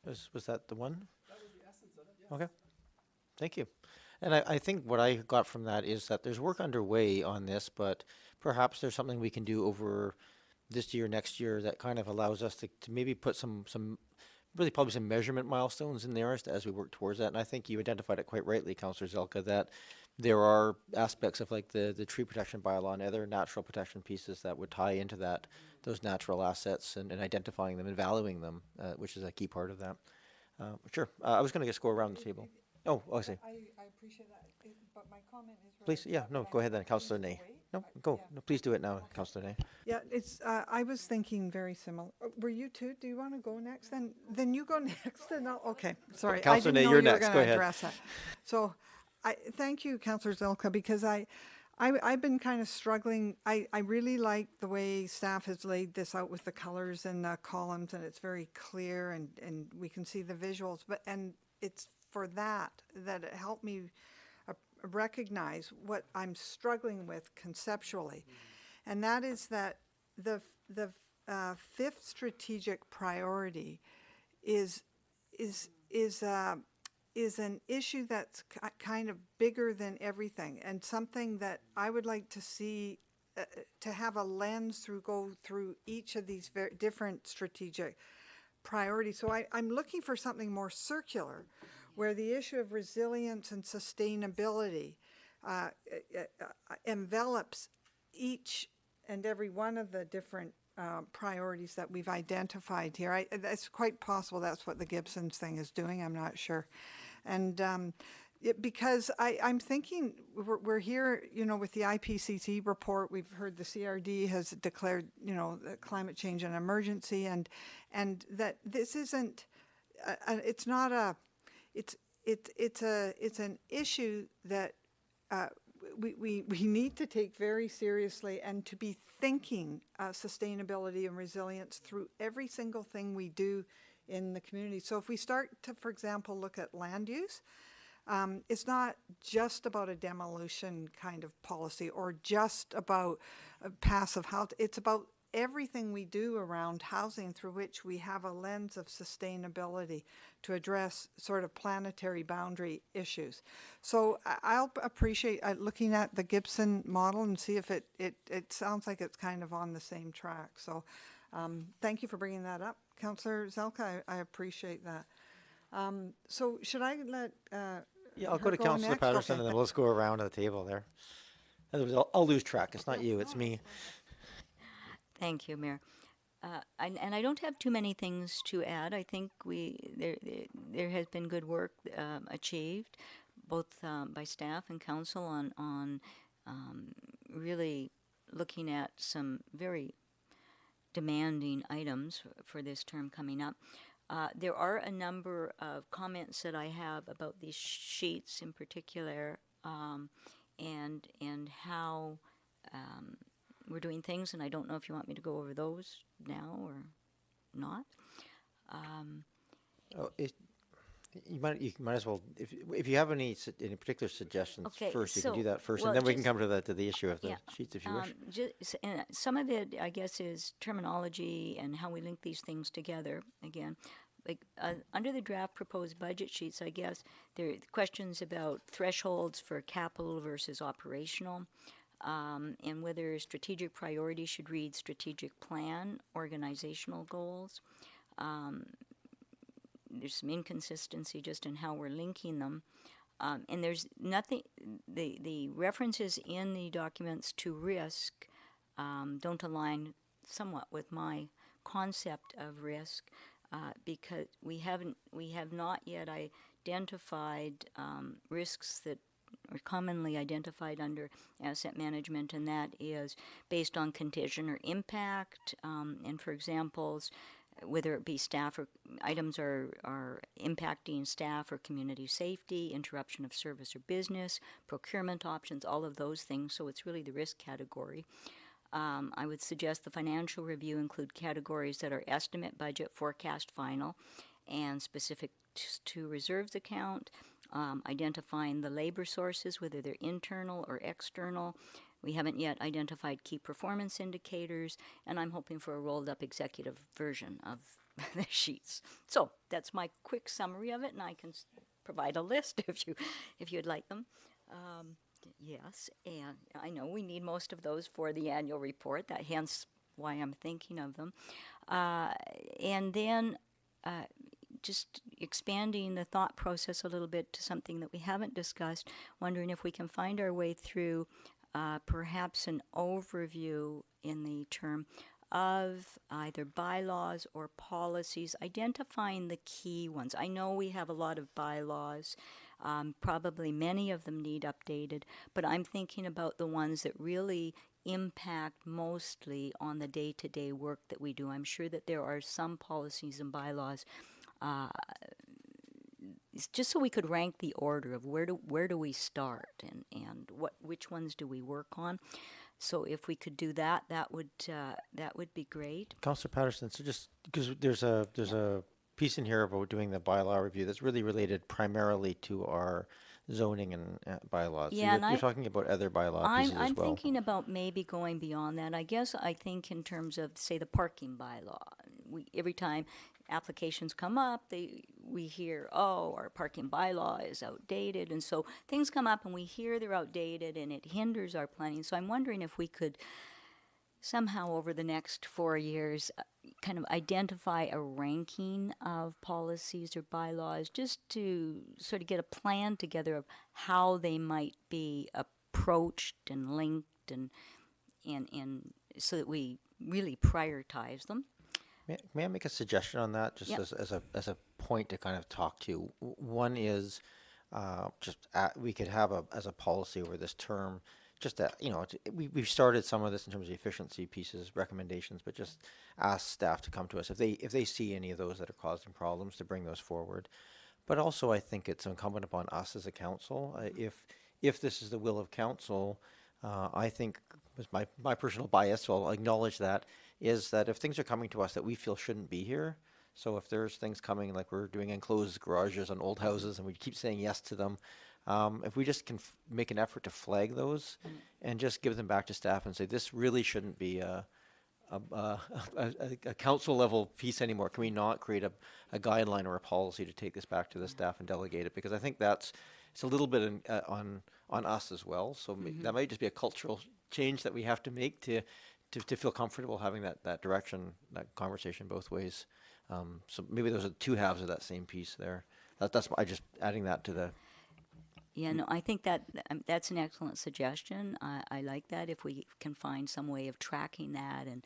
Was that the one? That was the essence of it, yes. Okay. Thank you. And I think what I got from that is that there's work underway on this, but perhaps there's something we can do over this year, next year, that kind of allows us to maybe put some probably some measurement milestones in there as we work towards that. And I think you identified it quite rightly, Councillor Zelka, that there are aspects of like the tree protection bylaw and other natural protection pieces that would tie into those natural assets and identifying them and valuing them, which is a key part of that. Sure. I was going to just go around the table. Oh, I see. I appreciate that, but my comment is... Please, yeah, no, go ahead then, Councillor Ney. No, go. Yeah. No, please do it now, Councillor Ney. Yeah, it's. I was thinking very similar. Were you too? Do you want to go next? Then you go next. And okay, sorry. Councillor Ney, you're next. Go ahead. Address that. So, thank you, Councillor Zelka, because I've been kind of struggling. I really like the way staff has laid this out with the colors and the columns, and it's very clear, and we can see the visuals. And it's for that it helped me recognize what I'm struggling with conceptually, and that is that the fifth strategic priority is an issue that's kind of bigger than everything, and something that I would like to see to have a lens go through each of these very different strategic priorities. So I'm looking for something more circular, where the issue of resilience and sustainability envelops each and every one of the different priorities that we've identified here. It's quite possible that's what the Gibson's thing is doing. I'm not sure. And because I'm thinking we're here, you know, with the IPCC report. We've heard the CRD has declared, you know, climate change an emergency, and that this isn't. It's not a. It's an issue that we need to take very seriously, and to be thinking sustainability and resilience through every single thing we do in the community. So if we start to, for example, look at land use, it's not just about a demolition kind of policy or just about passive house. It's about everything we do around housing through which we have a lens of sustainability to address sort of planetary boundary issues. So I'll appreciate looking at the Gibson model and see if it sounds like it's kind of on the same track. So thank you for bringing that up, Councillor Zelka. I appreciate that. So should I let Yeah, I'll go to Councillor next? Patterson, Okay. and then we'll just go around to the table there. Otherwise, I'll lose track. It's not you, it's me. Thank you, Mayor. And I don't have too many things to add. I think there has been good work achieved, both by staff and council on really looking at some very demanding items for this term coming up. There are a number of comments that I have about these sheets in particular, and how we're doing things, and I don't know if you want me to go over those now or not. You might as well, if you have any particular suggestions Okay, first, you can so, do that first, well, and then we can just- come to the issue of the Yeah, sheets if you wish. And some of it, I guess, is terminology and how we link these things together. Again, like under the draft proposed budget sheets, I guess there are questions about thresholds for capital versus operational, and whether strategic priority should read strategic plan, organizational goals. There's some inconsistency just in how we're linking them. And there's nothing, the references in the documents to risk don't align somewhat with my concept of risk, because we have not yet identified risks that are commonly identified under asset management, and that is based on contagion or impact, and for examples, whether it be staff or items are impacting staff or community safety, interruption of service or business, procurement options, all of those things. So it's really the risk category. I would suggest the financial review include categories that are estimate, budget, forecast, final, and specific to reserves account, identifying the labor sources, whether they're internal or external. We haven't yet identified key performance indicators, and I'm hoping for a rolled-up executive version of the sheets. So that's my quick summary of it, and I can provide a list if you'd like them. Yes, and I know we need most of those for the annual report. That hence why I'm thinking of them, and then. Just expanding the thought process a little bit to something that we haven't discussed, wondering if we can find our way through perhaps an overview in the term of either bylaws or policies, identifying the key ones. I know we have a lot of bylaws, probably many of them need updated, but I'm thinking about the ones that really impact mostly on the day-to-day work that we do. I'm sure that there are some policies and bylaws just so we could rank the order of where do we start and which ones do we work on. So if we could do that, that would be great. Councillor Patterson, so just because there's a piece in here about doing the bylaw review that's really related primarily to our zoning and bylaws. Yeah, so you're talking about other bylaw pieces I'm as well. thinking about maybe going beyond that. I guess I think in terms of, say, the parking bylaw. Every time applications come up, we hear, oh, our parking bylaw is outdated, and so things come up and we hear they're outdated and it hinders our planning. So I'm wondering if we could somehow over the next 4 years kind of identify a ranking of policies or bylaws just to sort of get a plan together of how they might be approached and linked and so that we really prioritize them. May I make a suggestion on that, just Yep. as a point to kind of talk to? One is we could have as a policy over this term, just that, we've started some of this in terms of efficiency pieces, recommendations, but just ask staff to come to us if they see any of those that are causing problems, to bring those forward. But also, I think it's incumbent upon us as a council, if this is the will of council, I think, was my personal bias, so I'll acknowledge that, is that if things are coming to us that we feel shouldn't be here, so if there's things coming, like we're doing enclosed garages on old houses and we keep saying yes to them, if we just can make an effort to flag those and just give them back to staff and say, this really shouldn't be a council level piece anymore. Can we not create a guideline or a policy to take this back to the staff and delegate it? Because I think it's a little bit on us as well. So that might just be a cultural change that we have to make to feel comfortable having that direction, that conversation both ways. So maybe those are two halves of that same piece there. That's I just adding that to the. Yeah, no, I think that's an excellent suggestion. I like that if we can find some way of tracking that and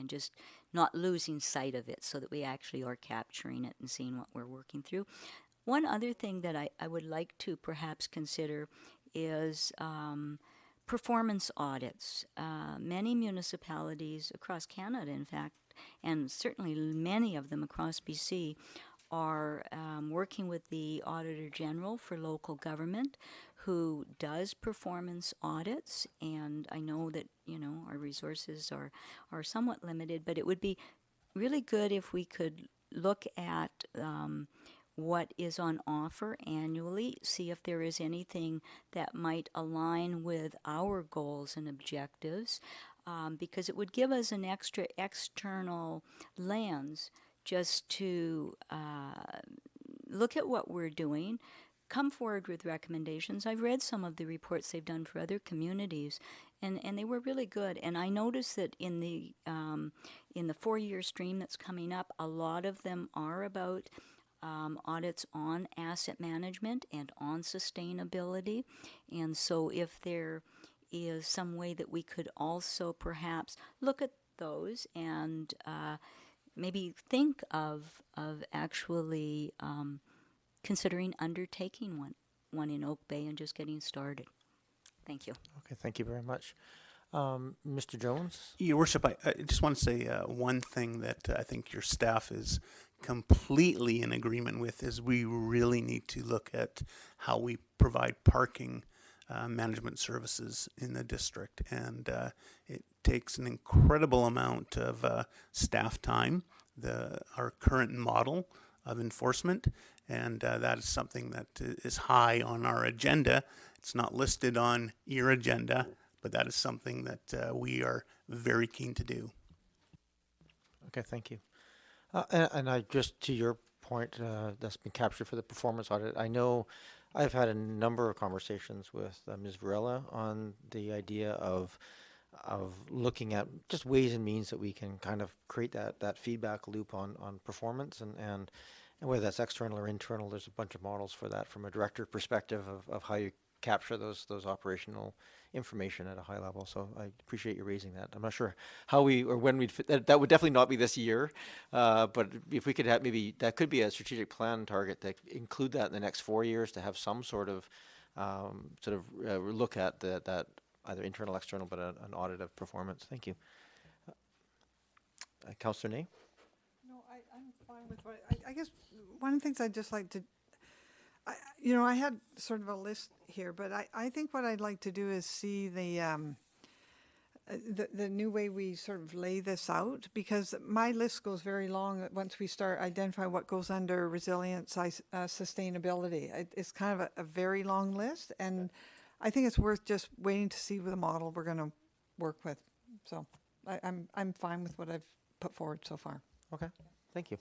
just not losing sight of it, so that we actually are capturing it and seeing what we're working through. One other thing that I would like to perhaps consider is performance audits. Many municipalities across Canada, in fact, and certainly many of them across BC, are working with the Auditor General for local government, who does performance audits. And I know that, our resources are somewhat limited, but it would be really good if we could look at what is on offer annually, see if there is anything that might align with our goals and objectives, because it would give us an extra external lens just to look at what we're doing, come forward with recommendations. I've read some of the reports they've done for other communities, and they were really good. And I noticed that in the 4-year stream that's coming up, a lot of them are about audits on asset management and on sustainability. And so if there is some way that we could also perhaps look at those and maybe think of actually considering undertaking one in Oak Bay and just getting started. Thank you. Okay, thank you very much. Mr. Jones? Your Worship, I just want to say one thing that I think your staff is completely in agreement with is we really need to look at how we provide parking management services in the district. And it takes an incredible amount of staff time, our current model of enforcement, and that is something that is high on our agenda. It's not listed on your agenda, but that is something that we are very keen to do. Okay, thank you. And I just, to your point, that's been captured for the performance audit, I know I've had a number of conversations with Ms. Varela on the idea of looking at just ways and means that we can kind of create that feedback loop on performance and whether that's external or internal. There's a bunch of models for that from a director perspective of how you capture those operational information at a high level. So I appreciate you raising that. I'm not sure how we or when we'd fit that would definitely not be this year, but if we could have, maybe that could be a strategic plan target to include that in the next 4 years, to have some sort of look at that either internal, external, but an audit of performance. Thank you. Councillor Ney? No, I'm fine with what, I guess one of the things I'd just like to, I had sort of a list here, but I think what I'd like to do is see the new way we sort of lay this out, because my list goes very long once we start identifying what goes under resilience, sustainability. It's kind of a very long list, and I think it's worth just waiting to see the model we're going to work with. So I'm fine with what I've put forward so far. Okay, thank you.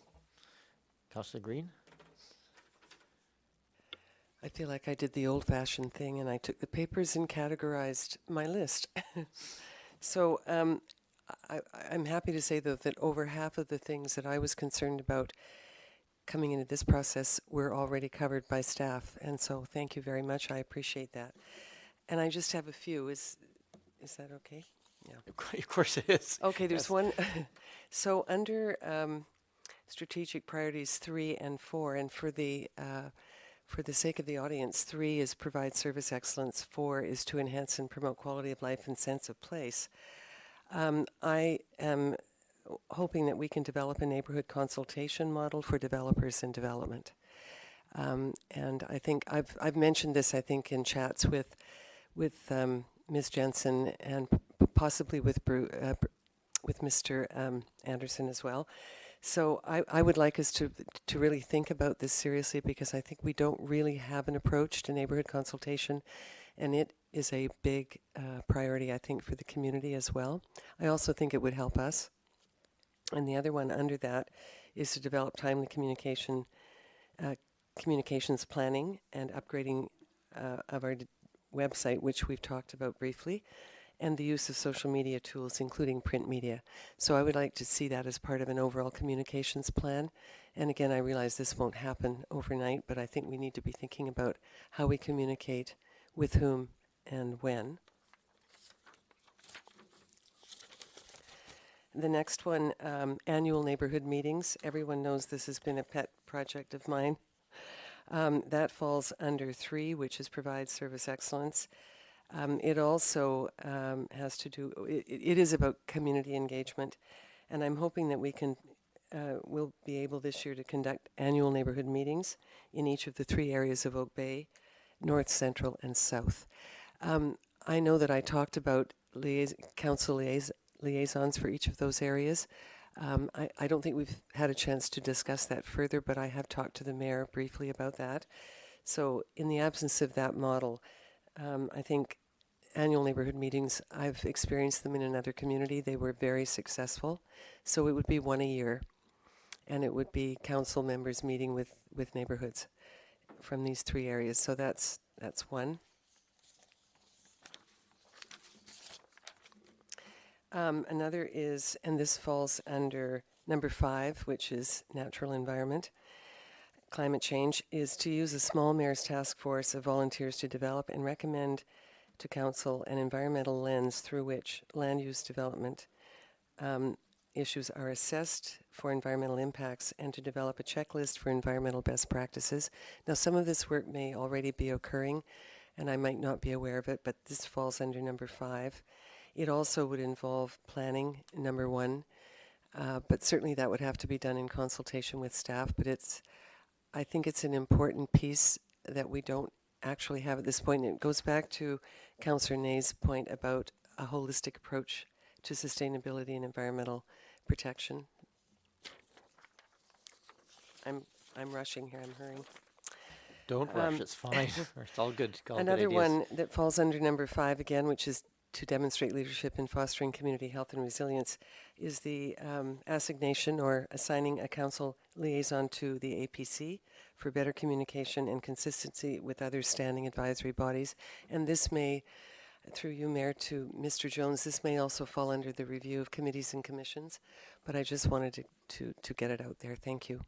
Councillor Green? I feel like I did the old-fashioned thing and I took the papers and categorized my list. So I'm happy to say, though, that over half of the things that I was concerned about coming into this process were already covered by staff. And so thank you very much. I appreciate that. And I just have a few. Is that okay? Yeah. Of course it is. Okay, there's Yes. one. So under strategic priorities 3 and 4, and for the for the sake of the audience, 3 is provide service excellence, 4 is to enhance and promote quality of life and sense of place. I am hoping that we can develop a neighborhood consultation model for developers and development. And I think I've mentioned this, I think, in chats with Ms. Jensen and possibly with Mr. Anderson as well. So I would like us to really think about this seriously, because I think we don't really have an approach to neighborhood consultation, and it is a big priority, I think, for the community as well. I also think it would help us. And the other one under that is to develop timely communications planning and upgrading of our website, which we've talked about briefly, and the use of social media tools, including print media. So I would like to see that as part of an overall communications plan. And again, I realize this won't happen overnight, but I think we need to be thinking about how we communicate with whom and when. The next one, annual neighborhood meetings. Everyone knows this has been a pet project of mine. That falls under 3, which is provide service excellence. It also has to do, it is about community engagement, and I'm hoping that we'll be able this year to conduct annual neighborhood meetings in each of the 3 areas of Oak Bay, North, Central, and South. I know that I talked about council liaisons for each of those areas. I don't think we've had a chance to discuss that further, but I have talked to the mayor briefly about that. So in the absence of that model, I think annual neighborhood meetings, I've experienced them in another community. They were very successful. So it would be 1 a year, and it would be council members meeting with neighborhoods from these 3 areas. So that's one. Another is, and this falls under number 5, which is natural environment. Climate change is to use a small mayor's task force of volunteers to develop and recommend to council an environmental lens through which land use development issues are assessed for environmental impacts, and to develop a checklist for environmental best practices. Now, some of this work may already be occurring, and I might not be aware of it, but this falls under number 5. It also would involve planning, number 1, but certainly that would have to be done in consultation with staff. But I think it's an important piece that we don't actually have at this point. And it goes back to Councillor Nay's point about a holistic approach to sustainability and environmental protection. I'm rushing here. I'm hurrying. Don't rush. It's fine. It's all good. Another one that falls under number 5 again, which is to demonstrate leadership in fostering community health and resilience, is the assignation or assigning a council liaison to the APC for better communication and consistency with other standing advisory bodies. And this may, through you, Mayor, to Mr. Jones, this may also fall under the review of committees and commissions, but I just wanted to get it out there. Thank you.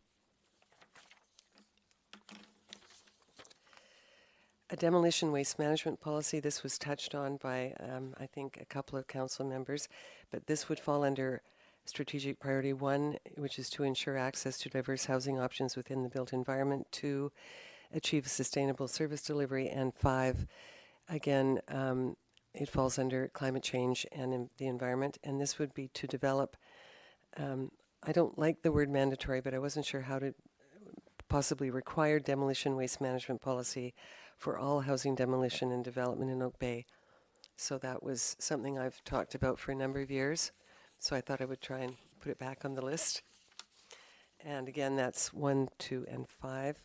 A demolition waste management policy. This was touched on by, I think, a couple of council members, but this would fall under strategic priority 1, which is to ensure access to diverse housing options within the built environment, 2, achieve sustainable service delivery, and 5, again, it falls under climate change and the environment, and this would be to develop, I don't like the word mandatory, but I wasn't sure how to possibly require demolition waste management policy for all housing demolition and development in Oak Bay. So that was something I've talked about for a number of years. So I thought I would try and put it back on the list. And again, that's 1, 2, and 5.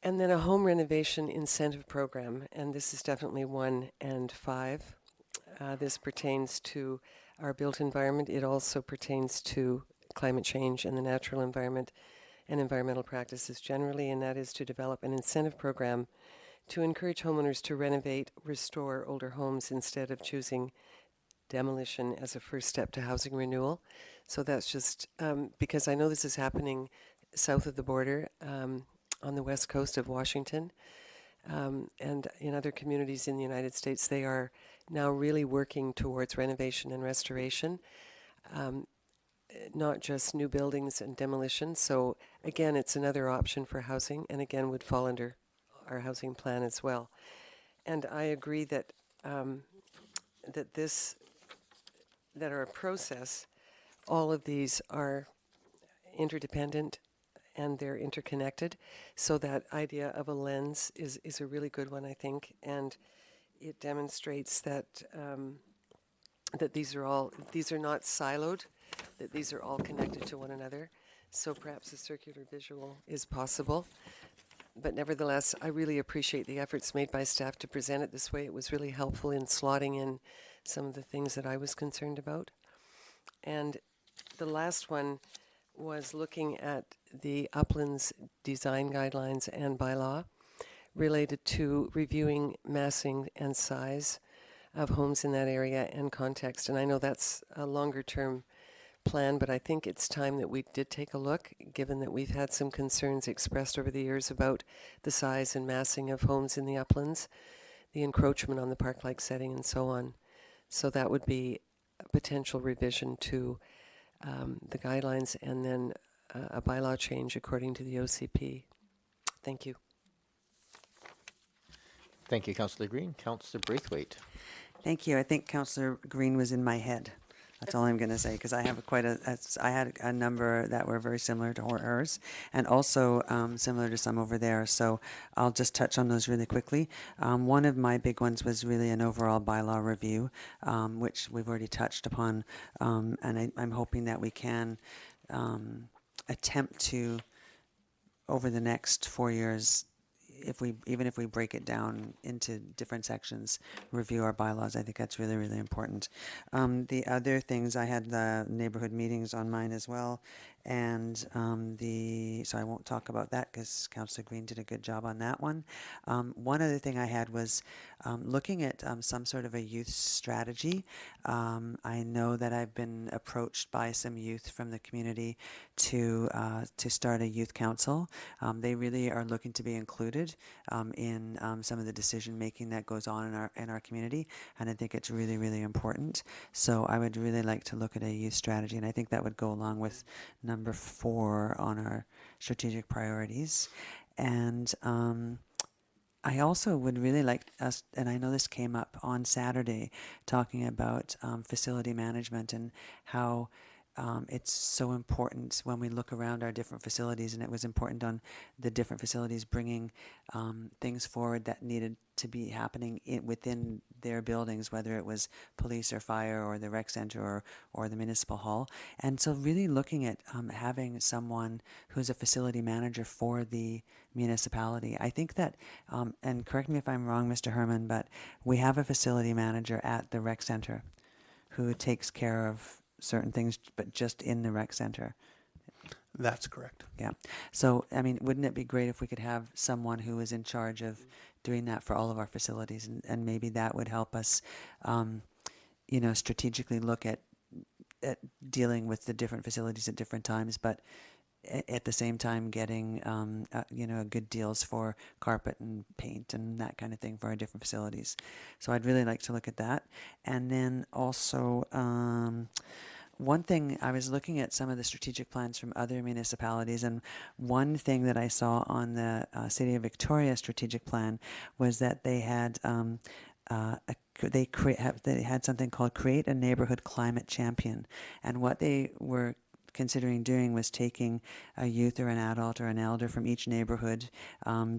And then a home renovation incentive program. And this is definitely 1 and 5. This pertains to our built environment. It also pertains to climate change and the natural environment and environmental practices generally, and that is to develop an incentive program to encourage homeowners to renovate, restore older homes instead of choosing demolition as a first step to housing renewal. So that's just because I know this is happening south of the border on the west coast of Washington and in other communities in the United States. They are now really working towards renovation and restoration. not just new buildings and demolition. So again, it's another option for housing, and again would fall under our housing plan as well. And I agree that that our process, all of these are interdependent and they're interconnected. So that idea of a lens is a really good one, I think, and it demonstrates that that these are not siloed, that these are all connected to one another. So perhaps a circular visual is possible. But nevertheless, I really appreciate the efforts made by staff to present it this way. It was really helpful in slotting in some of the things that I was concerned about. And the last one was looking at the Uplands Design Guidelines and Bylaw related to reviewing massing and size of homes in that area and context. And I know that's a longer term plan, but I think it's time that we did take a look, given that we've had some concerns expressed over the years about the size and massing of homes in the uplands, the encroachment on the park-like setting, and so on. So that would be a potential revision to the guidelines, and then a bylaw change according to the OCP. Thank you. Thank you, Councillor Green. Councillor Braithwaite. Thank you. I think Councillor Green was in my head. That's all I'm going to say, because I have I had a number that were very similar to hers, and also similar to some over there. So I'll just touch on those really quickly. One of my big ones was really an overall bylaw review, which we've already touched upon, and I'm hoping that we can attempt to, over the next 4 years, even if we break it down into different sections, review our bylaws. I think that's really, really important. The other things, I had the neighborhood meetings on mine as well, and so I won't talk about that because Councillor Green did a good job on that one. One other thing I had was looking at some sort of a youth strategy. I know that I've been approached by some youth from the community to start a youth council. They really are looking to be included in some of the decision making that goes on in our community, and I think it's really, really important. So I would really like to look at a youth strategy, and I think that would go along with number 4 on our strategic priorities. And I also would really like us, and I know this came up on Saturday, talking about facility management and how it's so important when we look around our different facilities, and it was important on the different facilities bringing things forward that needed to be happening within their buildings, whether it was police or fire or the rec center or the municipal hall. And so really looking at having someone who's a facility manager for the municipality. I think that, and correct me if I'm wrong, Mr. Herman, but we have a facility manager at the rec center who takes care of certain things, but just in the rec center. That's correct. Yeah. So, I mean, wouldn't it be great if we could have someone who is in charge of doing that for all of our facilities, and maybe that would help us, strategically look at dealing with the different facilities at different times, but at the same time getting, good deals for carpet and paint and that kind of thing for our different facilities. So I'd really like to look at that. And then also, one thing, I was looking at some of the strategic plans from other municipalities, and one thing that I saw on the City of Victoria strategic plan was that they had they had something called Create a Neighborhood Climate Champion, and what they were considering doing was taking a youth or an adult or an elder from each neighborhood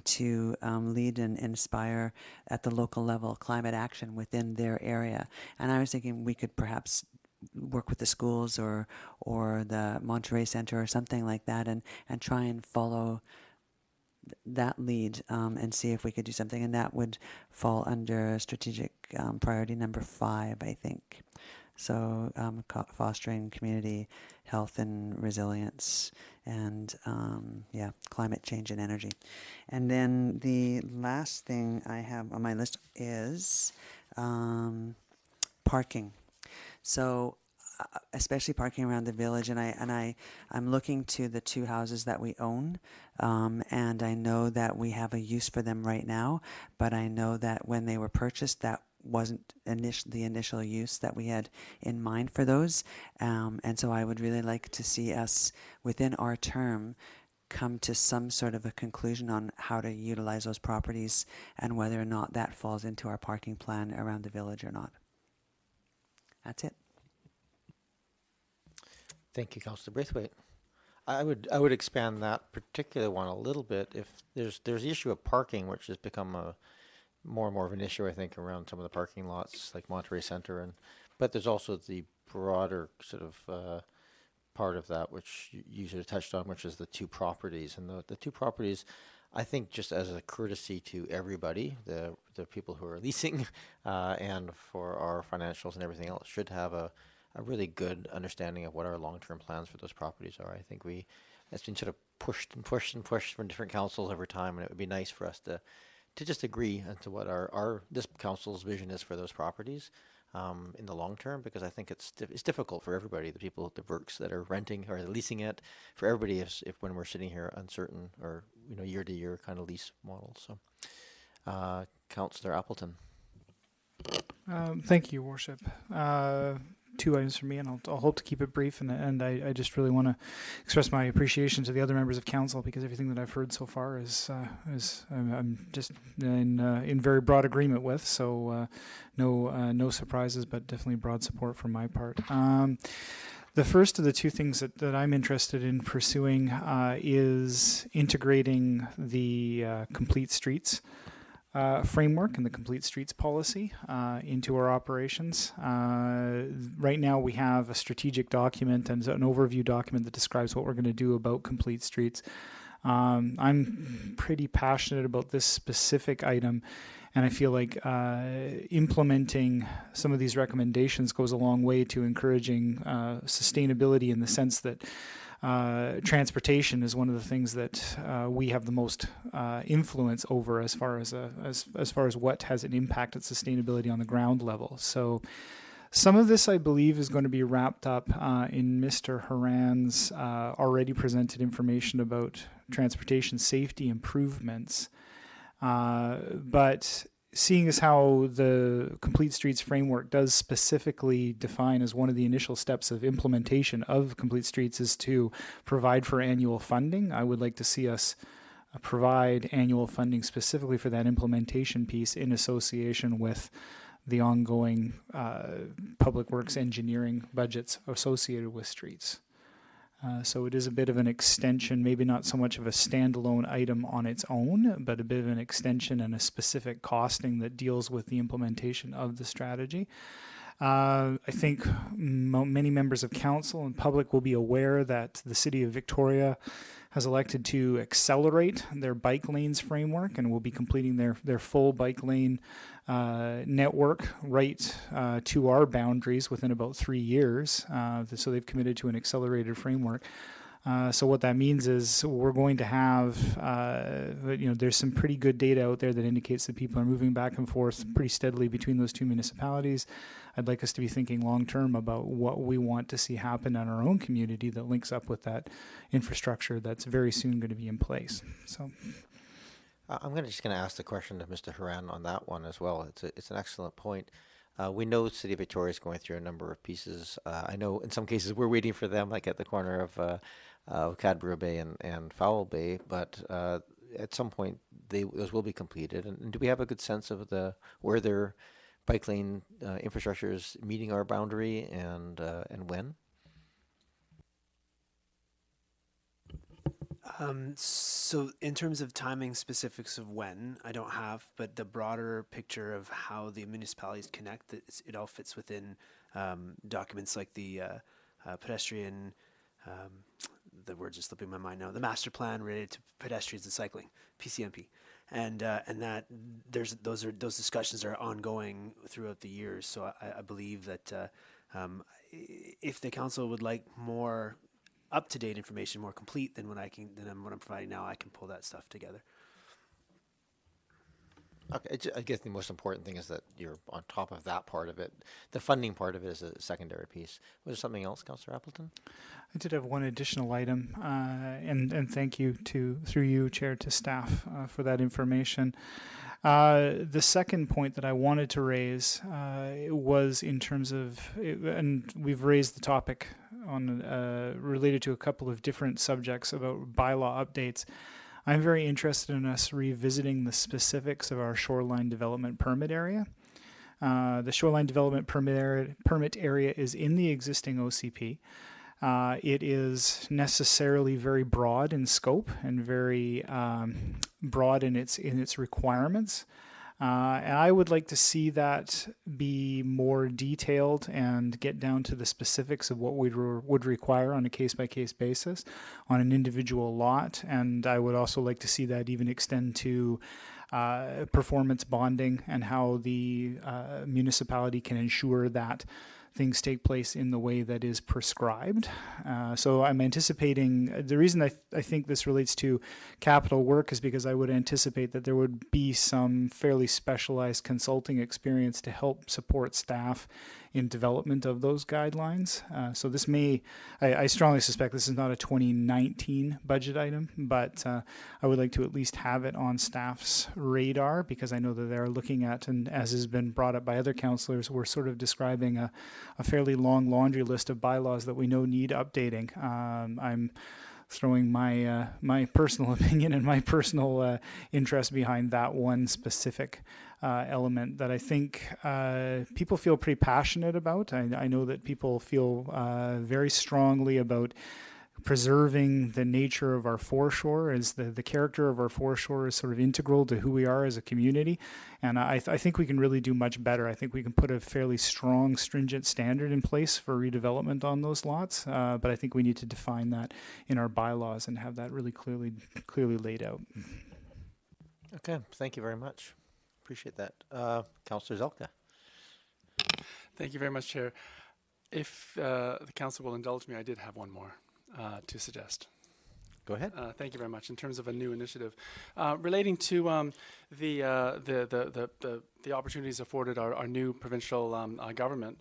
to lead and inspire at the local level climate action within their area. And I was thinking we could perhaps work with the schools or the Monterey Center or something like that, and try and follow that lead and see if we could do something. And that would fall under strategic priority number 5, I think. So fostering community health and resilience, and climate change and energy. And then the last thing I have on my list is parking. So especially parking around the village, and I'm looking to the 2 houses that we own, and I know that we have a use for them right now, but I know that when they were purchased, that wasn't the initial use that we had in mind for those. And so I would really like to see us within our term come to some sort of a conclusion on how to utilize those properties and whether or not that falls into our parking plan around the village or not. That's it. Thank you, Councillor Braithwaite. I would expand that particular one a little bit. If there's the issue of parking, which has become a more and more of an issue, I think, around some of the parking lots like Monterey Center, but there's also the broader sort of part of that, which you sort of touched on, which is the two properties. And the two properties, I think, just as a courtesy to everybody, the people who are leasing and for our financials and everything else, should have a really good understanding of what our long-term plans for those properties are. I think it's been sort of pushed and pushed and pushed from different councils over time, and it would be nice for us to just agree as to what this council's vision is for those properties in the long term, because I think it's difficult for everybody, the people, the works that are renting or leasing it, for everybody if when we're sitting here uncertain or year to year kind of lease models. So, Councillor Appleton. Thank you, Worship. Two items for me, and I'll hope to keep it brief. And I just really want to express my appreciation to the other members of council, because everything that I've heard so far is I'm just in very broad agreement with. So no surprises, but definitely broad support from my part. The first of the two things that I'm interested in pursuing is integrating the complete streets framework and the complete streets policy into our operations. Right now we have a strategic document and an overview document that describes what we're going to do about complete streets. I'm pretty passionate about this specific item, and I feel like implementing some of these recommendations goes a long way to encouraging sustainability, in the sense that transportation is one of the things that we have the most influence over as far as what has an impact at sustainability on the ground level. So some of this, I believe, is going to be wrapped up in Mr. Haran's already presented information about transportation safety improvements. But seeing as how the Complete Streets framework does specifically define as one of the initial steps of implementation of Complete Streets is to provide for annual funding, I would like to see us provide annual funding specifically for that implementation piece in association with the ongoing public works engineering budgets associated with streets. So it is a bit of an extension, maybe not so much of a standalone item on its own, but a bit of an extension and a specific costing that deals with the implementation of the strategy. I think many members of council and public will be aware that the City of Victoria has elected to accelerate their bike lanes framework and will be completing their full bike lane network right to our boundaries within about 3 years. So they've committed to an accelerated framework. So what that means is we're going to have, there's some pretty good data out there that indicates that people are moving back and forth pretty steadily between those two municipalities. I'd like us to be thinking long term about what we want to see happen in our own community that links up with that infrastructure that's very soon going to be in place. So I'm just going to ask the question to Mr. Haran on that one as well. It's an excellent point. We know the City of Victoria is going through a number of pieces. I know in some cases we're waiting for them, like at the corner of Cadborough Bay and Fowl Bay, but at some point those will be completed. And do we have a good sense of where their bike lane infrastructure is meeting our boundary and when? So in terms of timing specifics of when, I don't have, but the broader picture of how the municipalities connect, it all fits within documents like the pedestrian, the words are slipping my mind now, the master plan related to pedestrians and cycling, PCMP. And that those discussions are ongoing throughout the years. So I believe that if the council would like more up-to-date information, more complete than what I'm providing now, I can pull that stuff together. Okay, I guess the most important thing is that you're on top of that part of it. The funding part of it is a secondary piece. Was there something else, Councillor Appleton? I did have one additional item, and thank you through you, Chair, to staff for that information. The second point that I wanted to raise was in terms of, and we've raised the topic on related to a couple of different subjects about bylaw updates. I'm very interested in us revisiting the specifics of our shoreline development permit area. The shoreline development permit area is in the existing OCP. It is necessarily very broad in scope and very broad in its requirements. And I would like to see that be more detailed and get down to the specifics of what we would require on a case-by-case basis on an individual lot. And I would also like to see that even extend to performance bonding and how the municipality can ensure that things take place in the way that is prescribed. So I'm anticipating, the reason I think this relates to capital work is because I would anticipate that there would be some fairly specialized consulting experience to help support staff in development of those guidelines. So this may, I strongly suspect this is not a 2019 budget item, but I would like to at least have it on staff's radar because I know that they're looking at, and as has been brought up by other councillors, we're sort of describing a fairly long laundry list of bylaws that we know need updating. I'm throwing my personal opinion and my personal interest behind that one specific element that I think people feel pretty passionate about. I know that people feel very strongly about preserving the nature of our foreshore, as the character of our foreshore is sort of integral to who we are as a community. And I think we can really do much better. I think we can put a fairly strong, stringent standard in place for redevelopment on those lots. But I think we need to define that in our bylaws and have that really clearly laid out. Okay, thank you very much. Appreciate that. Councillor Zelka. Thank you very much, Chair. If the council will indulge me, I did have one more to suggest. Go ahead. Thank you very much. In terms of a new initiative relating to the opportunities afforded our new provincial government,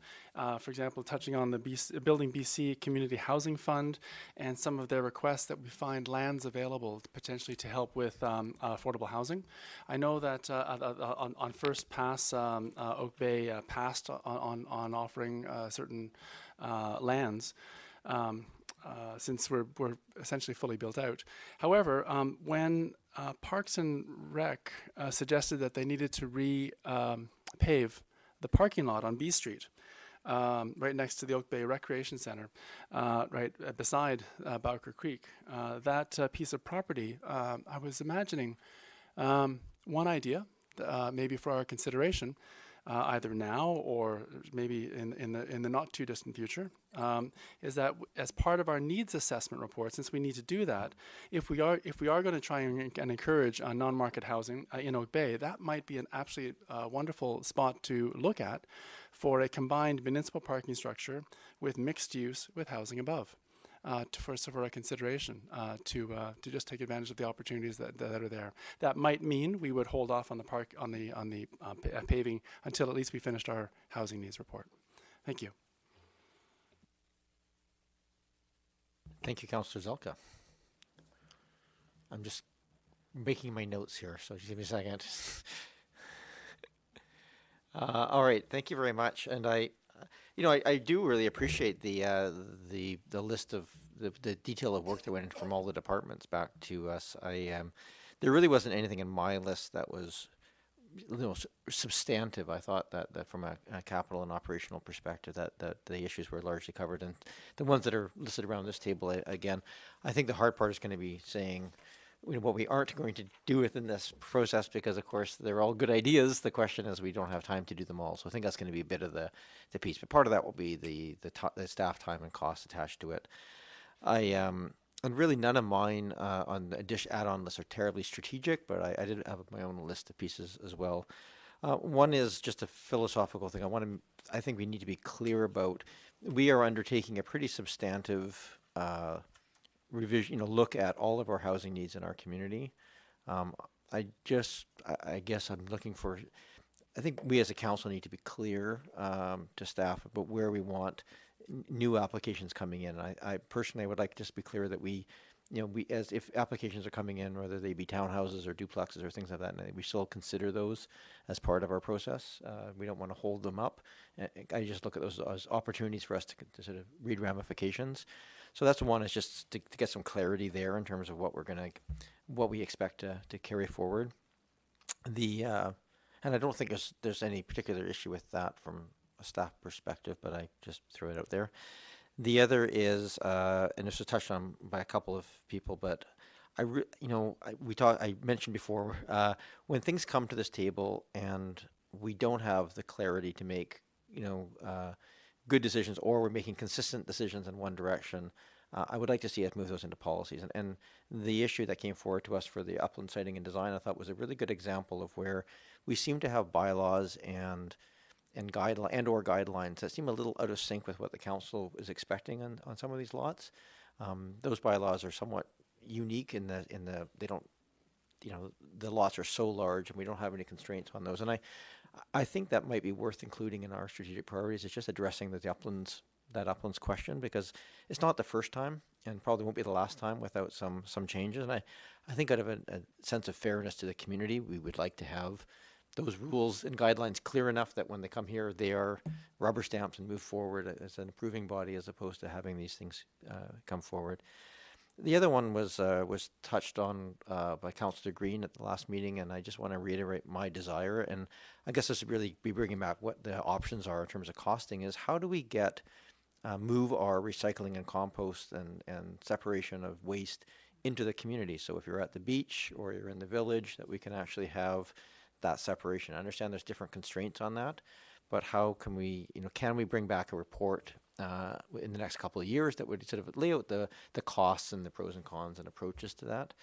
for example, touching on the Building BC Community Housing Fund and some of their requests that we find lands available potentially to help with affordable housing. I know that on first pass, Oak Bay passed on offering certain lands. Since we're essentially fully built out. However, when Parks and Rec suggested that they needed to pave the parking lot on B Street, right next to the Oak Bay Recreation Center, right beside Bowker Creek, that piece of property, I was imagining one idea, maybe for our consideration, either now or maybe in the not too distant future, is that as part of our needs assessment report, since we need to do that, if we are going to try and encourage non-market housing in Oak Bay, that might be an absolutely wonderful spot to look at for a combined municipal parking structure with mixed use with housing above. For a consideration to just take advantage of the opportunities that are there. That might mean we would hold off on the paving until at least we finished our housing needs report. Thank you. Thank you, Councillor Zelka. I'm just making my notes here, so just give me a second. All right, thank you very much. And I do really appreciate the list of the detail of work that went in from all the departments back to us. There really wasn't anything in my list that was substantive. I thought that from a capital and operational perspective that the issues were largely covered, and the ones that are listed around this table, again, I think the hard part is going to be saying what we aren't going to do within this process, because of course they're all good ideas. The question is we don't have time to do them all. So I think that's going to be a bit of the piece, but part of that will be the staff time and cost attached to it. And really none of mine on the add-on list are terribly strategic, but I did have my own list of pieces as well. One is just a philosophical thing. I think we need to be clear about, we are undertaking a pretty substantive revision, look at all of our housing needs in our community. I guess I'm looking for, I think we as a council need to be clear to staff about where we want new applications coming in. I personally would like to just be clear that we we, as if applications are coming in, whether they be townhouses or duplexes or things like that, and we still consider those as part of our process. We don't want to hold them up. I just look at those as opportunities for us to sort of read ramifications. So that's one, is just to get some clarity there in terms of what we expect to carry forward. And I don't think there's any particular issue with that from a staff perspective, but I just throw it out there. The other is, and this was touched on by a couple of people, but I mentioned before, when things come to this table and we don't have the clarity to make, good decisions, or we're making consistent decisions in one direction, I would like to see us move those into policies. And the issue that came forward to us for the upland siting and design, I thought was a really good example of where we seem to have bylaws and guidelines that seem a little out of sync with what the council is expecting on some of these lots. Those bylaws are somewhat unique in the they don't, the lots are so large and we don't have any constraints on those. And I think that might be worth including in our strategic priorities. It's just addressing that uplands question, because it's not the first time and probably won't be the last time without some changes. And I think out of a sense of fairness to the community, we would like to have those rules and guidelines clear enough that when they come here, they are rubber stamps and move forward as an approving body, as opposed to having these things come forward. The other one was touched on by Councillor Green at the last meeting, and I just want to reiterate my desire, and I guess this would really be bringing back what the options are in terms of costing, is how do we move our recycling and compost and separation of waste into the community. So if you're at the beach or you're in the village, that we can actually have that separation. I understand there's different constraints on that, but how can we bring back a report in the next couple of years that would sort of lay out the costs and the pros and cons and approaches to that?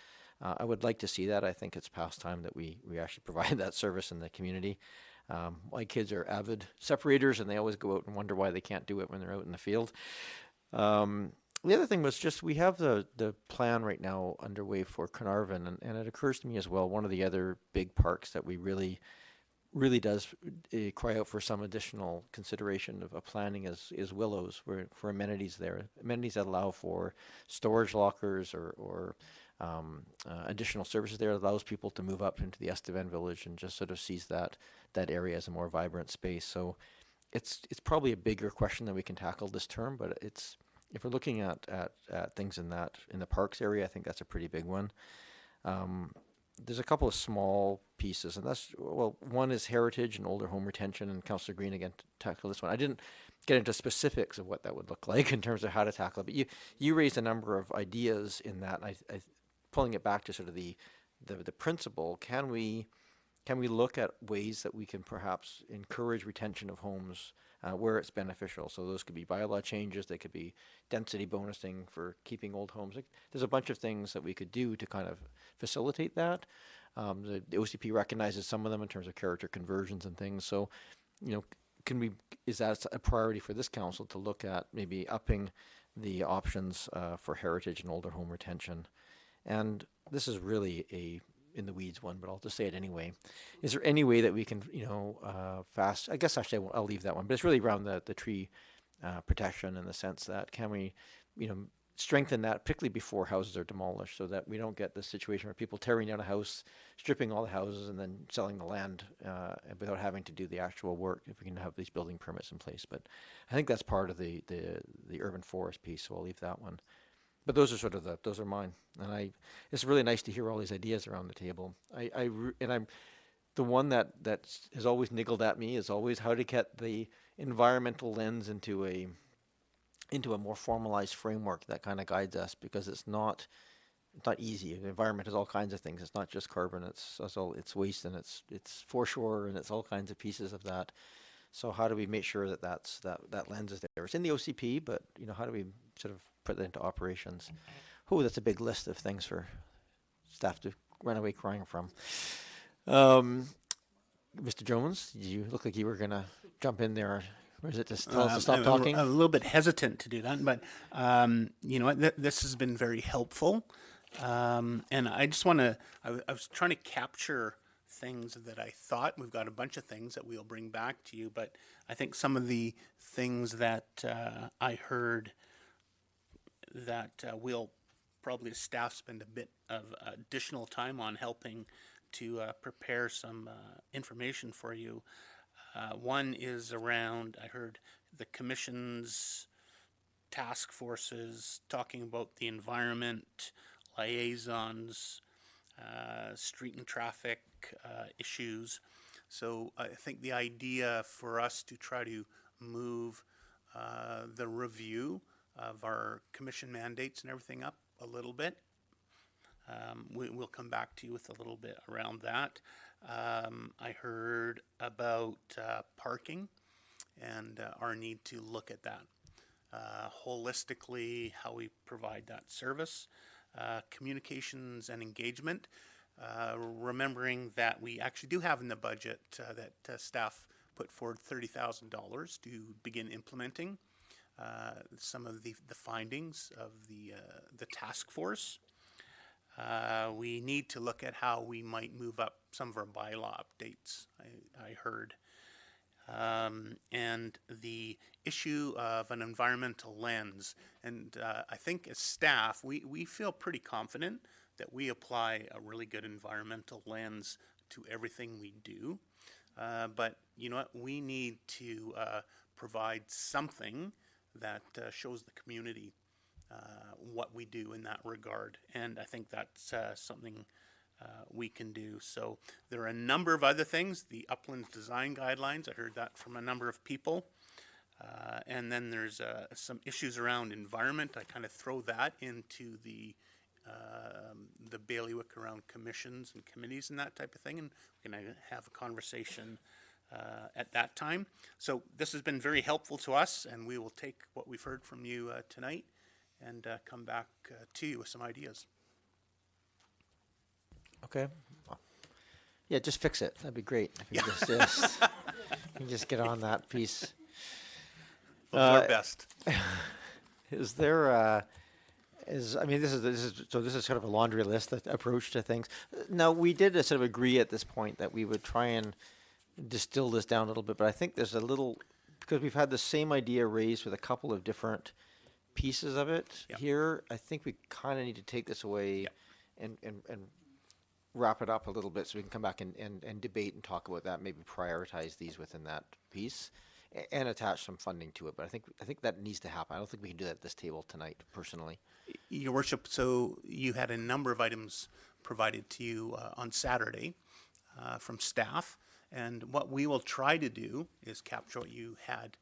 I would like to see that. I think it's past time that we actually provide that service in the community. My kids are avid separators, and they always go out and wonder why they can't do it when they're out in the field. The other thing was just, we have the plan right now underway for Carnarvon, and it occurs to me as well, one of the other big parks that we really does cry out for some additional consideration of planning is Willows, for amenities there. Amenities that allow for storage lockers or additional services there, allows people to move up into the Estevan village and just sort of sees that area as a more vibrant space. So it's probably a bigger question than we can tackle this term, but if we're looking at things in the parks area, I think that's a pretty big one. There's a couple of small pieces, and one is heritage and older home retention, and Councillor Green again tackled this one. I didn't get into specifics of what that would look like in terms of how to tackle it, but you raised a number of ideas in that. I pulling it back to sort of the principle, can we look at ways that we can perhaps encourage retention of homes where it's beneficial? So those could be bylaw changes, they could be density bonusing for keeping old homes. There's a bunch of things that we could do to kind of facilitate that. The OCP recognizes some of them in terms of character conversions and things. So, is that a priority for this council to look at maybe upping the options for heritage and older home retention? And this is really a in the weeds one, but I'll just say it anyway. Is there any way that we can, fast? I guess actually I'll leave that one, but it's really around the tree protection, in the sense that can we, strengthen that, particularly before houses are demolished, so that we don't get this situation where people tearing down a house, stripping all the houses, and then selling the land without having to do the actual work. If we can have these building permits in place, but I think that's part of the urban forest piece, so I'll leave that one. But those are those are mine, and it's really nice to hear all these ideas around the table. I'm the one that has always niggled at me is always how to get the environmental lens into a more formalized framework that kind of guides us, because it's not easy. The environment is all kinds of things. It's not just carbon. It's waste, and it's foreshore, and it's all kinds of pieces of that. So how do we make sure that lens is there? It's in the OCP, but how do we sort of put that into operations? Oh, that's a big list of things for staff to run away crying from. Mr. Jones, you look like you were going to jump in there. Or is it just tell us to stop talking? I'm a little bit hesitant to do that, but this has been very helpful. And I just want to, I was trying to capture things that I thought. We've got a bunch of things that we'll bring back to you, but I think some of the things that I heard that we'll probably as staff spend a bit of additional time on helping to prepare some information for you. One is around, I heard the commission's task forces talking about the environment, liaisons, street and traffic issues. So I think the idea for us to try to move the review of our commission mandates and everything up a little bit. We'll come back to you with a little bit around that. I heard about parking and our need to look at that holistically, how we provide that service. Communications and engagement, remembering that we actually do have in the budget that staff put forward $30,000 to begin implementing some of the findings of the task force. We need to look at how we might move up some of our bylaw updates, I heard. And the issue of an environmental lens. And I think as staff, we feel pretty confident that we apply a really good environmental lens to everything we do. But you know what, we need to provide something that shows the community what we do in that regard. And I think that's something we can do. So there are a number of other things. The uplands design guidelines, I heard that from a number of people. And then there's some issues around environment. I kind of throw that into the bailiwick around commissions and committees and that type of thing. And we're going to have a conversation at that time. So this has been very helpful to us, and we will take what we've heard from you tonight and come back to you with some ideas. Okay. Yeah, just fix it. That'd be great. If you just you just get on that piece. We'll do our best. Is there I mean, this is sort of a laundry list approach to things. Now, we did sort of agree at this point that we would try and distill this down a little bit, but I think there's a little, because we've had the same idea raised with a couple of different pieces of it here. I think we kind of need to take this away and wrap it up a little bit so we can come back and debate and talk about that, maybe prioritize these within that piece and attach some funding to it. But I think that needs to happen. I don't think we can do that at this table tonight, personally. Your Worship, so you had a number of items provided to you on Saturday from staff, and what we will try to do is capture what you had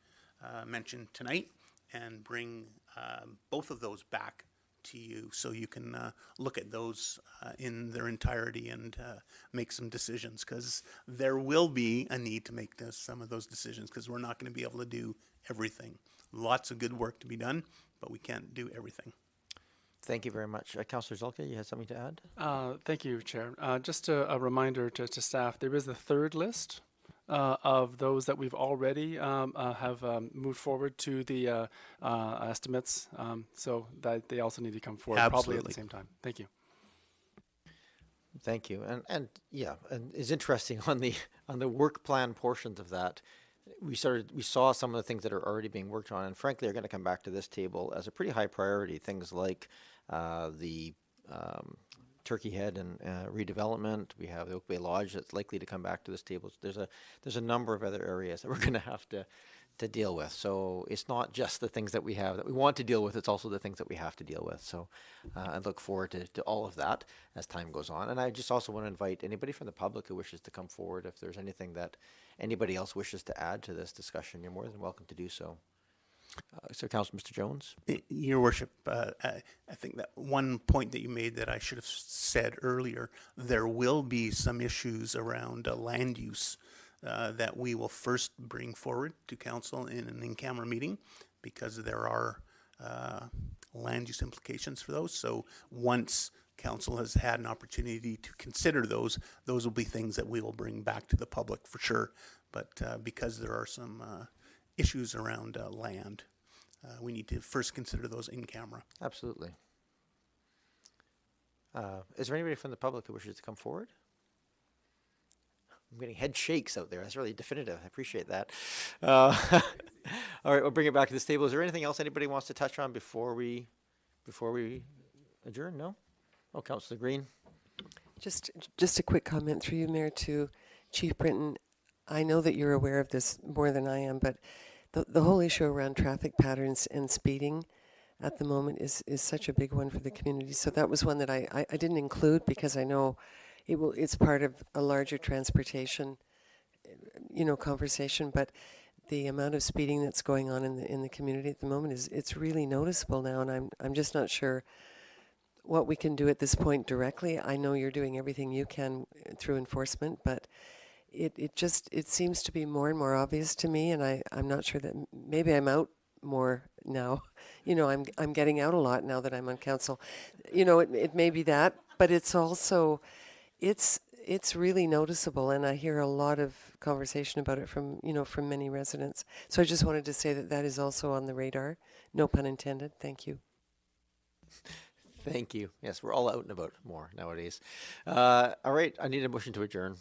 mentioned tonight and bring both of those back to you so you can look at those in their entirety and make some decisions, because there will be a need to make some of those decisions, because we're not going to be able to do everything. Lots of good work to be done, but we can't do everything. Thank you very much. Councillor Zulke, you had something to add? Thank you, Chair. Just a reminder to staff, there is the third list of those that we've already have moved forward to the estimates, so that they also need to come forward probably at the same time. Thank you. Thank you. And yeah, and it's interesting on the work plan portions of that. We saw some of the things that are already being worked on, and frankly are going to come back to this table as a pretty high priority. Things like the Turkey Head and redevelopment. We have the Oak Bay Lodge that's likely to come back to this table. There's a number of other areas that we're going to have to deal with. So it's not just the things that we have that we want to deal with, it's also the things that we have to deal with. So I look forward to all of that as time goes on. And I just also want to invite anybody from the public who wishes to come forward. If there's anything that anybody else wishes to add to this discussion, you're more than welcome to do so. So, Councillor Mr. Jones. Your Worship, I think that one point that you made that I should have said earlier, there will be some issues around land use that we will first bring forward to Council in an in-camera meeting, because there are land use implications for those. So once Council has had an opportunity to consider those will be things that we will bring back to the public for sure. But because there are some issues around land, we need to first consider those in camera. Absolutely. Is there anybody from the public who wishes to come forward? I'm getting head shakes out there. That's really definitive. I appreciate that. All right, we'll bring it back to this table. Is there anything else anybody wants to touch on before we adjourn? No? Oh, Councillor Green. Just a quick comment through you, Mayor, to Chief Brinton. I know that you're aware of this more than I am, but the whole issue around traffic patterns and speeding at the moment is such a big one for the community. So that was one that I didn't include because I know it's part of a larger transportation, conversation. But the amount of speeding that's going on in the community at the moment it's really noticeable now, and I'm just not sure what we can do at this point directly. I know you're doing everything you can through enforcement, but it seems to be more and more obvious to me, and I'm not sure that maybe I'm out more now. I'm getting out a lot now that I'm on council. It may be that, but it's also it's really noticeable, and I hear a lot of conversation about it from many residents. So I just wanted to say that is also on the radar. No pun intended. Thank you. Thank you. Yes, we're all out and about more nowadays. All right, I need a motion to adjourn.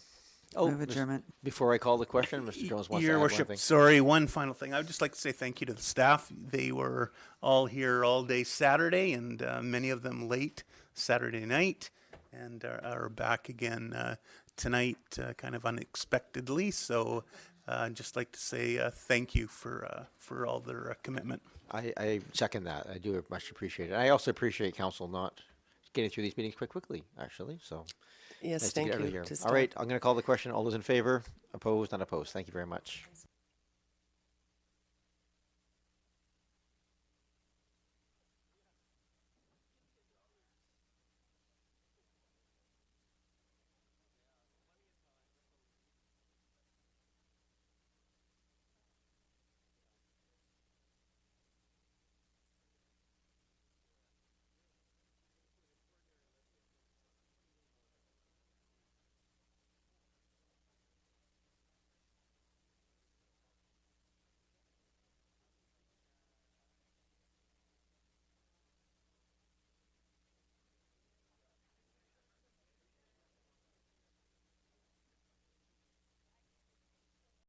Oh, Move adjournment. before I call the question, Mr. Jones wants to Your add Worship, one thing. sorry, one final thing. I would just like to say thank you to the staff. They were all here all day Saturday, and many of them late Saturday night, and are back again tonight, kind of unexpectedly. So I'd just like to say thank you for all their commitment. I second that. I do much appreciate it. I also appreciate council not getting through these meetings quite quickly, actually. So Yes, nice to thank get out of you. here. to All staff. right, I'm going to call the question. All those in favor? Opposed? Not opposed. Thank you very much.